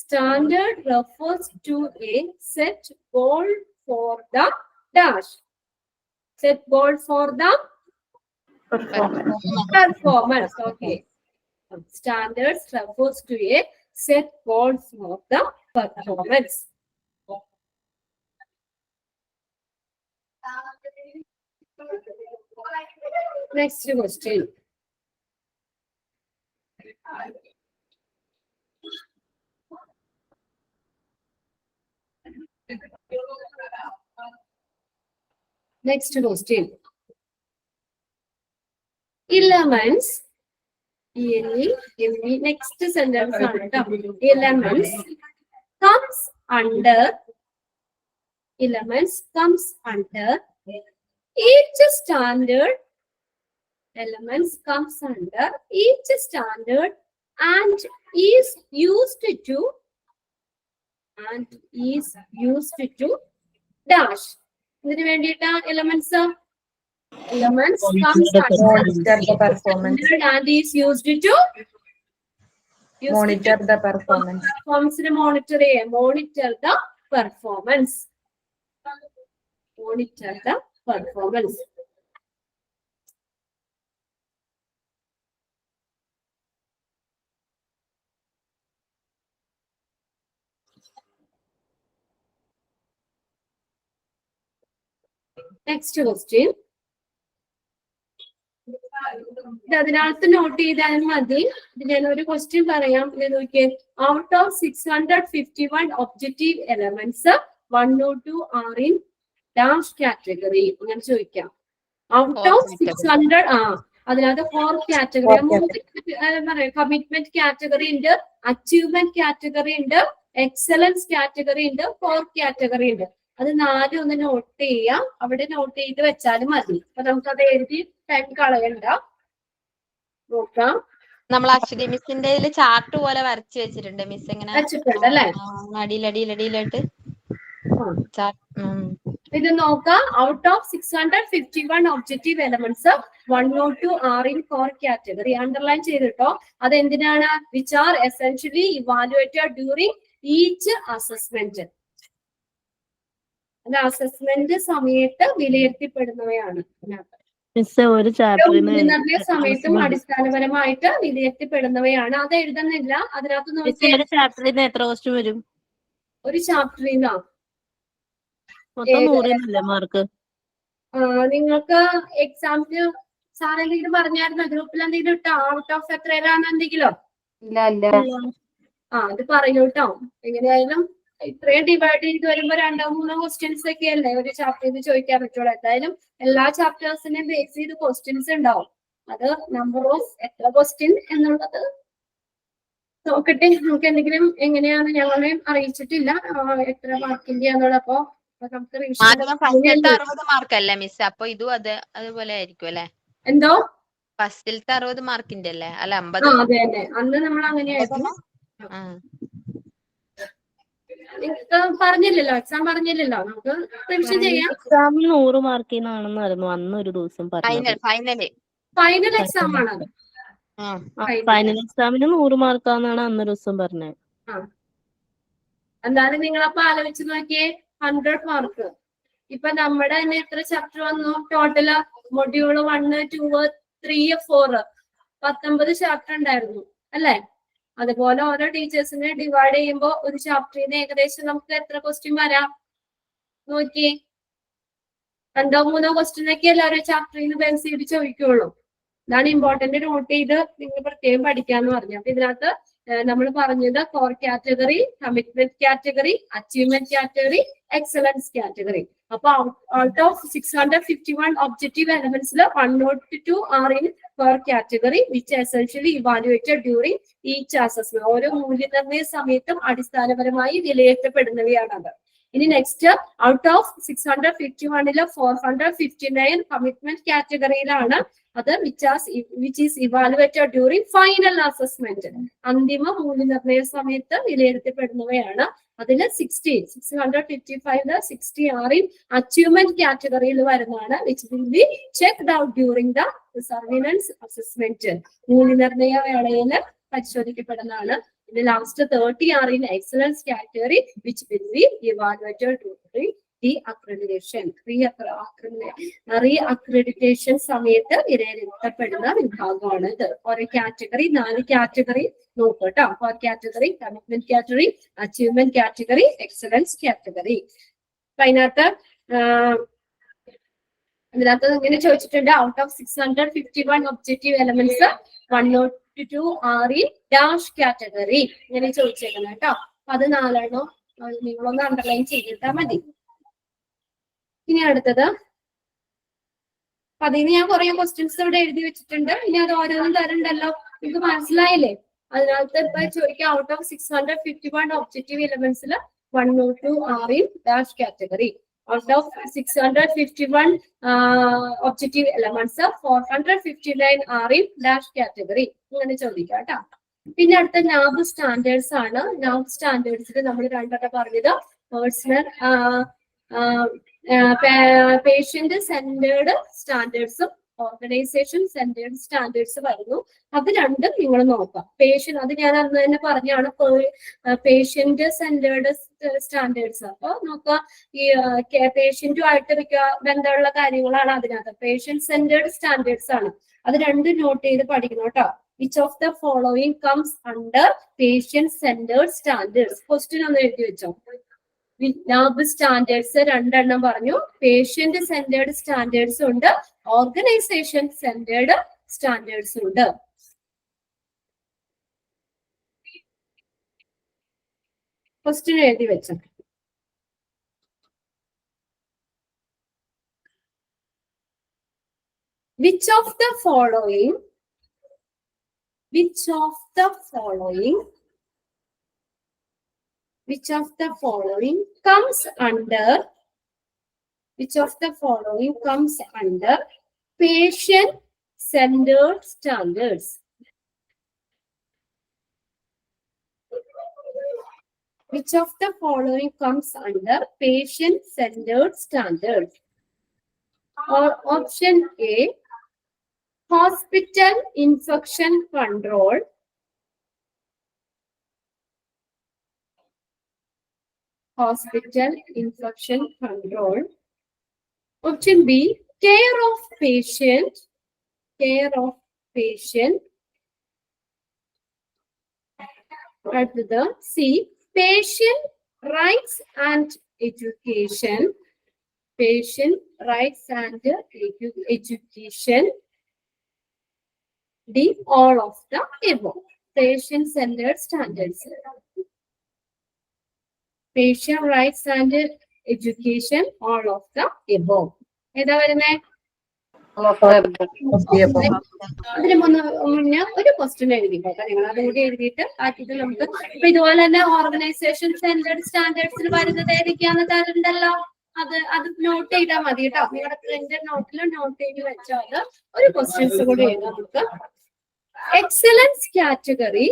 Standard refers to a set goal for the dash. Set goal for the performance. Okay. Standards refers to a set goals for the performance. Next question. Next question. Elements. Next sentence. Elements comes under each standard. Elements comes under each standard and is used to dash. ഇതിനു വേണ്ടിയിട്ട് elements comes monitor the performance. and is used to Monitor the performance. monitor the performance. Monitor the performance. Next question. അതിനകത്ത് not ചെയ്താലും മതി. ഞാൻ ഒരു question പറയാം. നോക്കിയേ. Out of 651 objective elements 1 or 2 R in dash category. അങ്ങനെ ചോദിക്കാം. Out of 600 അതിനകത്ത് 4 കാറ്റഗറി. കമ്മിറ്റ്മെന്റ് കാറ്റഗറി ഉണ്ട്, അച്ചീവ്മെന്റ് കാറ്റഗറി ഉണ്ട്, എക്സലൻസ് കാറ്റഗറി ഉണ്ട്, 4 കാറ്റഗറി ഉണ്ട്. അത് 4 ഒന്ന് നോട്ട് ചെയ്യാം. അവിടെ നോട്ട് ചെയ്ത് വെച്ചാലും മതി. അപ്പൊ നമുക്കത് എഴുതി ടൈം കളയണ്ട. നോക്കാം. നമ്മൾ അശ്വതി മിസ്സിന്റെ ചാർട്ട് പോലെ വരച്ചു വെച്ചിട്ടുണ്ട്. മിസ് ഇങ്ങനെ വെച്ചിട്ടുണ്ട് അല്ലേ? അടിയിലടിയിലടിയിലായിട്ട് ഇത് നോക്കാം. Out of 651 objective elements 102 are in core category. Underline ചെയ്തിട്ടോ. അത് എന്തിനാണ്? Which are essentially evaluated during each assessment. അത് അസസ്മെന്റ് സമയത്ത് വിലയിരുത്തപ്പെടുന്നവയാണ്. മിസ് ഒരു ചാപ്റ്ററിന് മൂല്യനിർണ്ണയ സമയത്തും അടിസ്ഥാനപരമായിട്ട് വിലയിരുത്തപ്പെടുന്നവയാണ്. അത് എഴുതുന്നില്ല. അതിനകത്ത് നോക്കിയാൽ ഒരു ചാപ്റ്ററിന് എത്ര ക്വസ്റ്റ്യൻ വരും? ഒരു ചാപ്റ്ററിൽ നിന്നാ മൊത്തം 100 മാർക്ക്. നിങ്ങൾക്ക് എക്സാമിന് സാർ എന്തെങ്കിലും പറഞ്ഞായിരുന്നോ? ഗ്രൂപ്പിൽ എന്തെങ്കിലും ഇട്ടോ? ഔട്ട് ഓഫ് എത്രയാണ് എന്തെങ്കിലും? ഇല്ല ഇല്ല. അത് പറയൂ കേട്ടോ. എങ്ങനെയായാലും ഇത്രയും ഡിവൈഡ് ചെയ്ത് വരുമ്പോ 2-3 ക്വസ്റ്റ്യൻസ് ഒക്കെ അല്ലേ ഒരു ചാപ്റ്ററിൽ ചോദിക്കാൻ പറ്റുള്ളൂ. എന്തായാലും എല്ലാ ചാപ്റ്റേഴ്സിനെയും ബേസ് ചെയ്ത് ക്വസ്റ്റ്യൻസ് ഉണ്ടാവും. അത് നമ്പർ ഓഫ് എത്ര ക്വസ്റ്റ്യൻ എന്നുള്ളത് നോക്കട്ടെ. നമുക്ക് എന്തെങ്കിലും എങ്ങനെയാണ് ഞങ്ങളെയും അറിയിച്ചിട്ടില്ല എത്ര മാർക്കിന്റെ എന്നുള്ളത്. അപ്പൊ നമുക്ക് ഫസ്റ്റിലത്തെ 60 മാർക്ക് അല്ലേ മിസ്? അപ്പൊ ഇതും അതുപോലെ ആയിരിക്കും അല്ലെ? എന്തോ ഫസ്റ്റിലത്തെ 60 മാർക്കിന്റെ അല്ലേ? അല്ല 50. അതെ അതെ, അന്ന് നമ്മൾ അങ്ങനെയായിരുന്നു. നിങ്ങൾക്ക് പറഞ്ഞില്ലല്ലോ, എക്സാം പറഞ്ഞില്ലല്ലോ. നമുക്ക് റിവിഷൻ ചെയ്യാം. എക്സാമിന് 100 മാർക്കിനാണെന്നായിരുന്നു അന്ന് ഒരു ദിവസം പറഞ്ഞത്. ഫൈനൽ എക്സാം ആണ് അത്. ഫൈനൽ എക്സാമിന് 100 മാർക്കാന്നാണ് അന്ന് ഒരു ദിവസം പറഞ്ഞത്. എന്തായാലും നിങ്ങളപ്പോ ആലോചിച്ച് നോക്കിയേ, 100 മാർക്ക്. ഇപ്പൊ നമ്മുടെ തന്നെ എത്ര ചാപ്റ്റർ വന്നു ടോട്ടല്? മൊഡ്യൂള് 1, 2, 3, 4 19 ചാപ്റ്റർ ഉണ്ടായിരുന്നു അല്ലെ? അതുപോലെ ഓരോ ടീച്ചേഴ്സിനെ ഡിവൈഡ് ചെയ്യുമ്പോൾ ഒരു ചാപ്റ്ററിൽ നിന്ന് ഏകദേശം നമുക്ക് എത്ര ക്വസ്റ്റ്യൻ വരാം നോക്കിയേ. 2-3 ക്വസ്റ്റ്യൻ ഒക്കെ അല്ല ഓരോ ചാപ്റ്ററിൽ നിന്ന് ബേസ് ചെയ്ത് ചോദിക്കുള്ളൂ. ഇതാണ് ഇമ്പോർട്ടന്റ്. നോട്ട് ചെയ്ത് നിങ്ങൾ പ്രത്യേകം പഠിക്കാന്ന് പറഞ്ഞു. അപ്പൊ ഇതിനകത്ത് നമ്മൾ പറഞ്ഞത് core category, commitment category, achievement category, excellence category. അപ്പൊ ഔട്ട് ഓഫ് 651 ഒബ്ജക്റ്റീവ് എലമെന്റ്സിൽ 102 are in core category which essentially evaluated during each assessment. ഓരോ മൂല്യനിർണ്ണയ സമയത്തും അടിസ്ഥാനപരമായി വിലയിരുത്തപ്പെടുന്നവയാണത്. ഇനി നെക്സ്റ്റ്, ഔട്ട് ഓഫ് 651 459 കമ്മിറ്റ്മെന്റ് കാറ്റഗറിയിലാണ്. അത് which is evaluated during final assessment. അന്തിമ മൂല്യനിർണ്ണയ സമയത്ത് വിലയിരുത്തപ്പെടുന്നവയാണ്. അതിൽ 655 60 ആർ ഇൻ അച്ചീവ്മെന്റ് കാറ്റഗറിയിൽ വരുന്നതാണ്. Which will be checked out during the surveillance assessment. മൂല്യനിർണ്ണയ വേളയിൽ പരിശോധിക്കപ്പെടുന്നതാണ്. The last 30 are in excellence category, which will be evaluated during the accreditation. Re-accreditation സമയത്ത് വിലയിരുത്തപ്പെടുന്ന വിഭാഗമാണ് ഇത്. ഓരോ കാറ്റഗറി 4 കാറ്റഗറി നോക്കട്ടോ. Four category, commitment category, achievement category, excellence category. അപ്പൊ ഇതിനകത്ത് ഇങ്ങനെ ചോദിച്ചിട്ടുണ്ട്, out of 651 objective elements 102 are in dash category. ഇങ്ങനെ ചോദിച്ചേക്കണം കേട്ടോ. അപ്പൊ അത് 4 നിങ്ങളൊന്ന് അണ്ടർലൈൻ ചെയ്തിട്ടാ മതി. ഇനി അടുത്തത്, അപ്പൊ അതിന് ഞാൻ കുറെ ക്വസ്റ്റ്യൻസ് ഇവിടെ എഴുതി വെച്ചിട്ടുണ്ട്. ഇനി അത് ഓരോന്നും തരണ്ടല്ലോ, നിങ്ങൾക്ക് മനസ്സിലായില്ലേ? അതിനകത്ത് ഇപ്പൊ ചോദിക്കാം, ഔട്ട് ഓഫ് 651 ഒബ്ജക്റ്റീവ് എലമെന്റ്സിൽ 102 are in dash category. Out of 651 objective elements 459 are in dash category. ഇങ്ങനെ ചോദിക്കാം കേട്ടോ. പിന്നെ അടുത്ത നാബ് സ്റ്റാൻഡേർഡ്സ് ആണ്. നാബ് സ്റ്റാൻഡേർഡ്സിൽ നമ്മൾ 2 പറഞ്ഞത് പേഴ്സണൽ പേഷ്യന്റ് സെന്റേർഡ് സ്റ്റാൻഡേർഡ്സും ഓർഗനൈസേഷൻ സെന്റേർഡ് സ്റ്റാൻഡേർഡ്സ് വരുന്നു. അത് രണ്ടും നിങ്ങൾ നോക്കാം. അത് ഞാൻ അന്ന് തന്നെ പറഞ്ഞാണ്, പേഷ്യന്റ് സെന്റേർഡ് സ്റ്റാൻഡേർഡ്സ്. അപ്പൊ നോക്കുക, ഈ പേഷ്യന്റുമായിട്ട് ബന്ധമുള്ള കാര്യങ്ങളാണ് അതിനകത്ത്. പേഷ്യന്റ് സെന്റേർഡ് സ്റ്റാൻഡേർഡ്സ് ആണ്. അത് രണ്ടും നോട്ട് ചെയ്ത് പഠിക്കണം കേട്ടോ. Which of the following comes under patient-centered standards? Question ഒന്ന് എഴുതി വെച്ചോ. നാബ് സ്റ്റാൻഡേർഡ്സ് 2 പറഞ്ഞു. പേഷ്യന്റ് സെന്റേർഡ് സ്റ്റാൻഡേർഡ്സ് ഉണ്ട്, ഓർഗനൈസേഷൻ സെന്റേർഡ് സ്റ്റാൻഡേർഡ്സ് ഉണ്ട്. ക്വസ്റ്റ്യൻ എഴുതി വെച്ചോ. Which of the following comes under patient centered standards? Which of the following comes under patient-centered standards? Or option A, hospital infection control. Hospital infection control. Option B, care of patient. Care of patient. അടുത്തത് C, patient rights and education. Patient rights and education. D, all of the above. Patient-centered standards. Patient rights and education, all of the above. ഏതാ വരുന്നേ? അതിന് മുന്നേ ഒരു question എഴുതിക്കോട്ടെ നിങ്ങൾ. അതും കൂടി എഴുതിയിട്ട് ബാക്കിയിട്ട് നമുക്ക് ഇപ്പൊ ഇതുപോലെ തന്നെ ഓർഗനൈസേഷൻ സെന്റേഡ് സ്റ്റാൻഡേർഡ്സിൽ വരുന്നത് ഏതൊക്കെയാന്ന് തരുന്നുണ്ടല്ലോ. അത് നോട്ട് ചെയ്താൽ മതി കേട്ടോ. നിങ്ങളുടെ പ്രിന്റഡ് നോട്ടിൽ നോട്ട് ചെയ്ത് വെച്ചാൽ ഒരു ക്വസ്റ്റ്യൻസ് കൂടി എഴുതാം നമുക്ക്. Excellence category,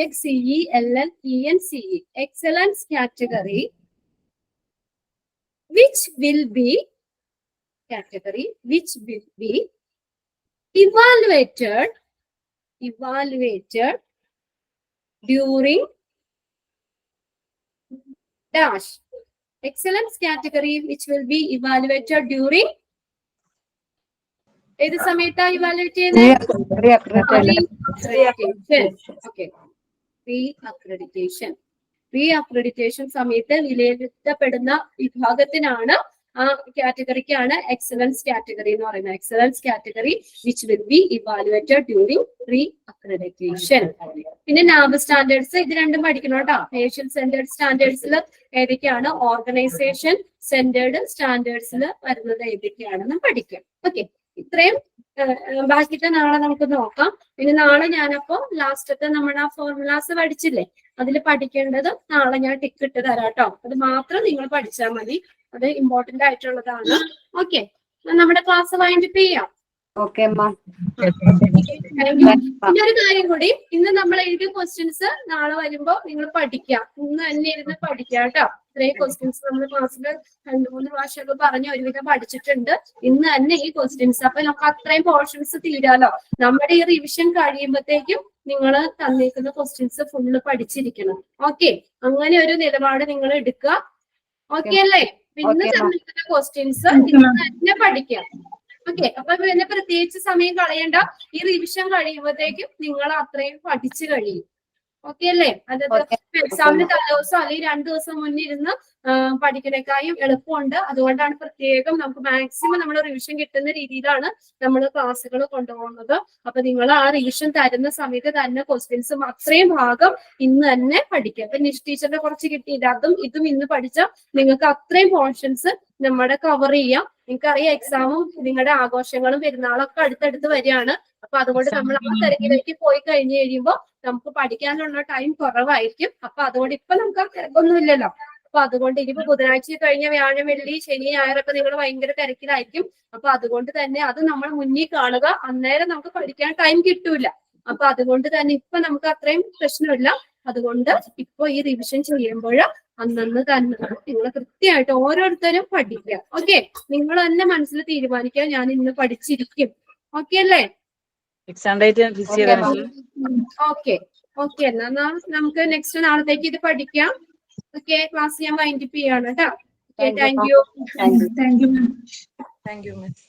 EXCELLENCE, excellence category, which will be evaluated during dash. Excellence category which will be evaluated during ഏത് സമയത്താ ഇവാലുവേറ്റ് ചെയ്യുന്നത്? ഓക്കെ, റീ അക്രഡിറ്റേഷൻ സമയത്ത് വിലയിരുത്തപ്പെടുന്ന വിഭാഗത്തിനാണ്, ആ കാറ്റഗറിക്കാണ് എക്സലൻസ് കാറ്റഗറി എന്ന് പറയുന്നത്. Excellence category which will be evaluated during re accreditation. പിന്നെ നാബ് standards, ഇത് രണ്ടും പഠിക്കണം കേട്ടോ. പേഷ്യന്റ് സെന്റേർഡ് സ്റ്റാൻഡേർഡ്സിൽ ഏതൊക്കെയാണ്, ഓർഗനൈസേഷൻ സെന്റേർഡ് സ്റ്റാൻഡേർഡ്സിൽ വരുന്നത് ഏതൊക്കെയാണെന്ന് പഠിക്കാം. ഓക്കെ, ഇത്രയും. ബാക്കിയിട്ട് നാളെ നമുക്ക് നോക്കാം. പിന്നെ നാളെ ഞാനപ്പോ ലാസ്റ്റത്തെ നമ്മുടെ ആ ഫോർമുലാസ് പഠിച്ചില്ലേ, അതിൽ പഠിക്കേണ്ടത് നാളെ ഞാൻ ടിക്ക് ഇട്ട് തരാം കേട്ടോ. അത് മാത്രം നിങ്ങൾ പഠിച്ചാൽ മതി, അത് ഇമ്പോർട്ടന്റ് ആയിട്ടുള്ളതാണ്. ഓക്കെ, നമ്മുടെ ക്ലാസ് വൈൻഡപ്പ് ചെയ്യാം. ഓക്കെ അമ്മ. പിന്നെ ഒരു കാര്യം കൂടി, ഇന്ന് നമ്മൾ എഴുതിയ ക്വസ്റ്റ്യൻസ് നാളെ വരുമ്പോ നിങ്ങൾ പഠിക്കാം. ഇന്ന് തന്നെ ഇരുന്ന് പഠിക്കാം കേട്ടോ. ഇത്രയും ക്വസ്റ്റ്യൻസ് നമ്മൾ ക്ലാസ്സിൽ 2-3 പ്രാവശ്യമൊക്കെ പറഞ്ഞ് ഒരുവിധം പഠിച്ചിട്ടുണ്ട്. ഇന്ന് തന്നെ ഈ ക്വസ്റ്റ്യൻസ്, അപ്പൊ നമുക്ക് അത്രയും പോർഷൻസ് തീരാലോ. നമ്മുടെ ഈ റിവിഷൻ കഴിയുമ്പോഴത്തേക്കും നിങ്ങൾ തന്നിരിക്കുന്ന ക്വസ്റ്റ്യൻസ് ഫുള്ള് പഠിച്ചിരിക്കണം. ഓക്കെ, അങ്ങനെ ഒരു നിലപാട് നിങ്ങൾ എടുക്കുക. ഓക്കെ അല്ലേ? പിന്നെ തന്നിരിക്കുന്ന ക്വസ്റ്റ്യൻസ് ഇന്ന് തന്നെ പഠിക്കാം. ഓക്കെ, അപ്പൊ പിന്നെ പ്രത്യേകിച്ച് സമയം കളയണ്ട. ഈ റിവിഷൻ കഴിയുമ്പോഴത്തേക്കും നിങ്ങൾ അത്രയും പഠിച്ചു കഴിയും. ഓക്കെ അല്ലേ? അതായത് എക്സാമിന് തലേദിവസം അല്ലെങ്കിൽ 2 ദിവസം മുന്നേ ഇരുന്ന് പഠിക്കണേക്കായും എളുപ്പമുണ്ട്. അതുകൊണ്ടാണ് പ്രത്യേകം നമുക്ക് മാക്സിമം നമ്മൾ റിവിഷൻ കിട്ടുന്ന രീതിയിലാണ് നമ്മൾ ക്ലാസ്സുകൾ കൊണ്ടുപോകുന്നത്. അപ്പൊ നിങ്ങൾ ആ റിവിഷൻ തരുന്ന സമയത്ത് തന്നെ ക്വസ്റ്റ്യൻസും അത്രയും ഭാഗം ഇന്ന് തന്നെ പഠിക്കുക. അപ്പൊ നിഷ് ടീച്ചറിന്റെ കുറച്ച് കിട്ടിയില്ല, ഇതും ഇന്ന് പഠിച്ചാൽ നിങ്ങൾക്ക് അത്രയും പോർഷൻസ് നമ്മുടെ കവർ ചെയ്യാം. നിങ്ങൾക്കറിയാം എക്സാമും നിങ്ങളുടെ ആഘോഷങ്ങളും പെരുന്നാളൊക്കെ അടുത്തടുത്ത് വരികയാണ്. അപ്പൊ അതുകൊണ്ട് നമ്മൾ ആ തിരക്കിലേക്ക് പോയി കഴിഞ്ഞ് കഴിയുമ്പോൾ നമുക്ക് പഠിക്കാനുള്ള ടൈം കുറവായിരിക്കും. അപ്പൊ അതുകൊണ്ട് ഇപ്പൊ നമുക്ക് തിരക്കൊന്നുമില്ലല്ലോ. അപ്പൊ അതുകൊണ്ട് ഇനിയിപ്പോ ബുധനാഴ്ച കഴിഞ്ഞ വ്യാഴം, വെള്ളി, ശനി, ഞായറൊക്കെ നിങ്ങൾ ഭയങ്കര തിരക്കിലായിരിക്കും. അപ്പൊ അതുകൊണ്ട് തന്നെ അത് നമ്മൾ മുന്നിൽ കാണുക. അന്നേരം നമുക്ക് പഠിക്കാൻ ടൈം കിട്ടൂല. അപ്പൊ അതുകൊണ്ട് തന്നെ ഇപ്പൊ നമുക്ക് അത്രയും പ്രശ്നമില്ല. അതുകൊണ്ട് ഇപ്പൊ ഈ റിവിഷൻ ചെയ്യുമ്പോൾ അന്നന്ന് തന്നെ നിങ്ങൾ കൃത്യമായിട്ട് ഓരോരുത്തരും പഠിക്കുക. ഓക്കെ, നിങ്ങൾ തന്നെ മനസ്സിൽ തീരുമാനിക്കുക, ഞാൻ ഇന്ന് പഠിച്ചിരിക്കും. ഓക്കെ അല്ലേ? ഓക്കെ എന്നാ നമുക്ക് നെക്സ്റ്റ് നാളത്തേക്ക് ഇത് പഠിക്കാം. ഓക്കെ, ക്ലാസ് ഞാൻ വൈൻഡപ്പ് ചെയ്യാണ് കേട്ടോ. Thank you. Thank you miss.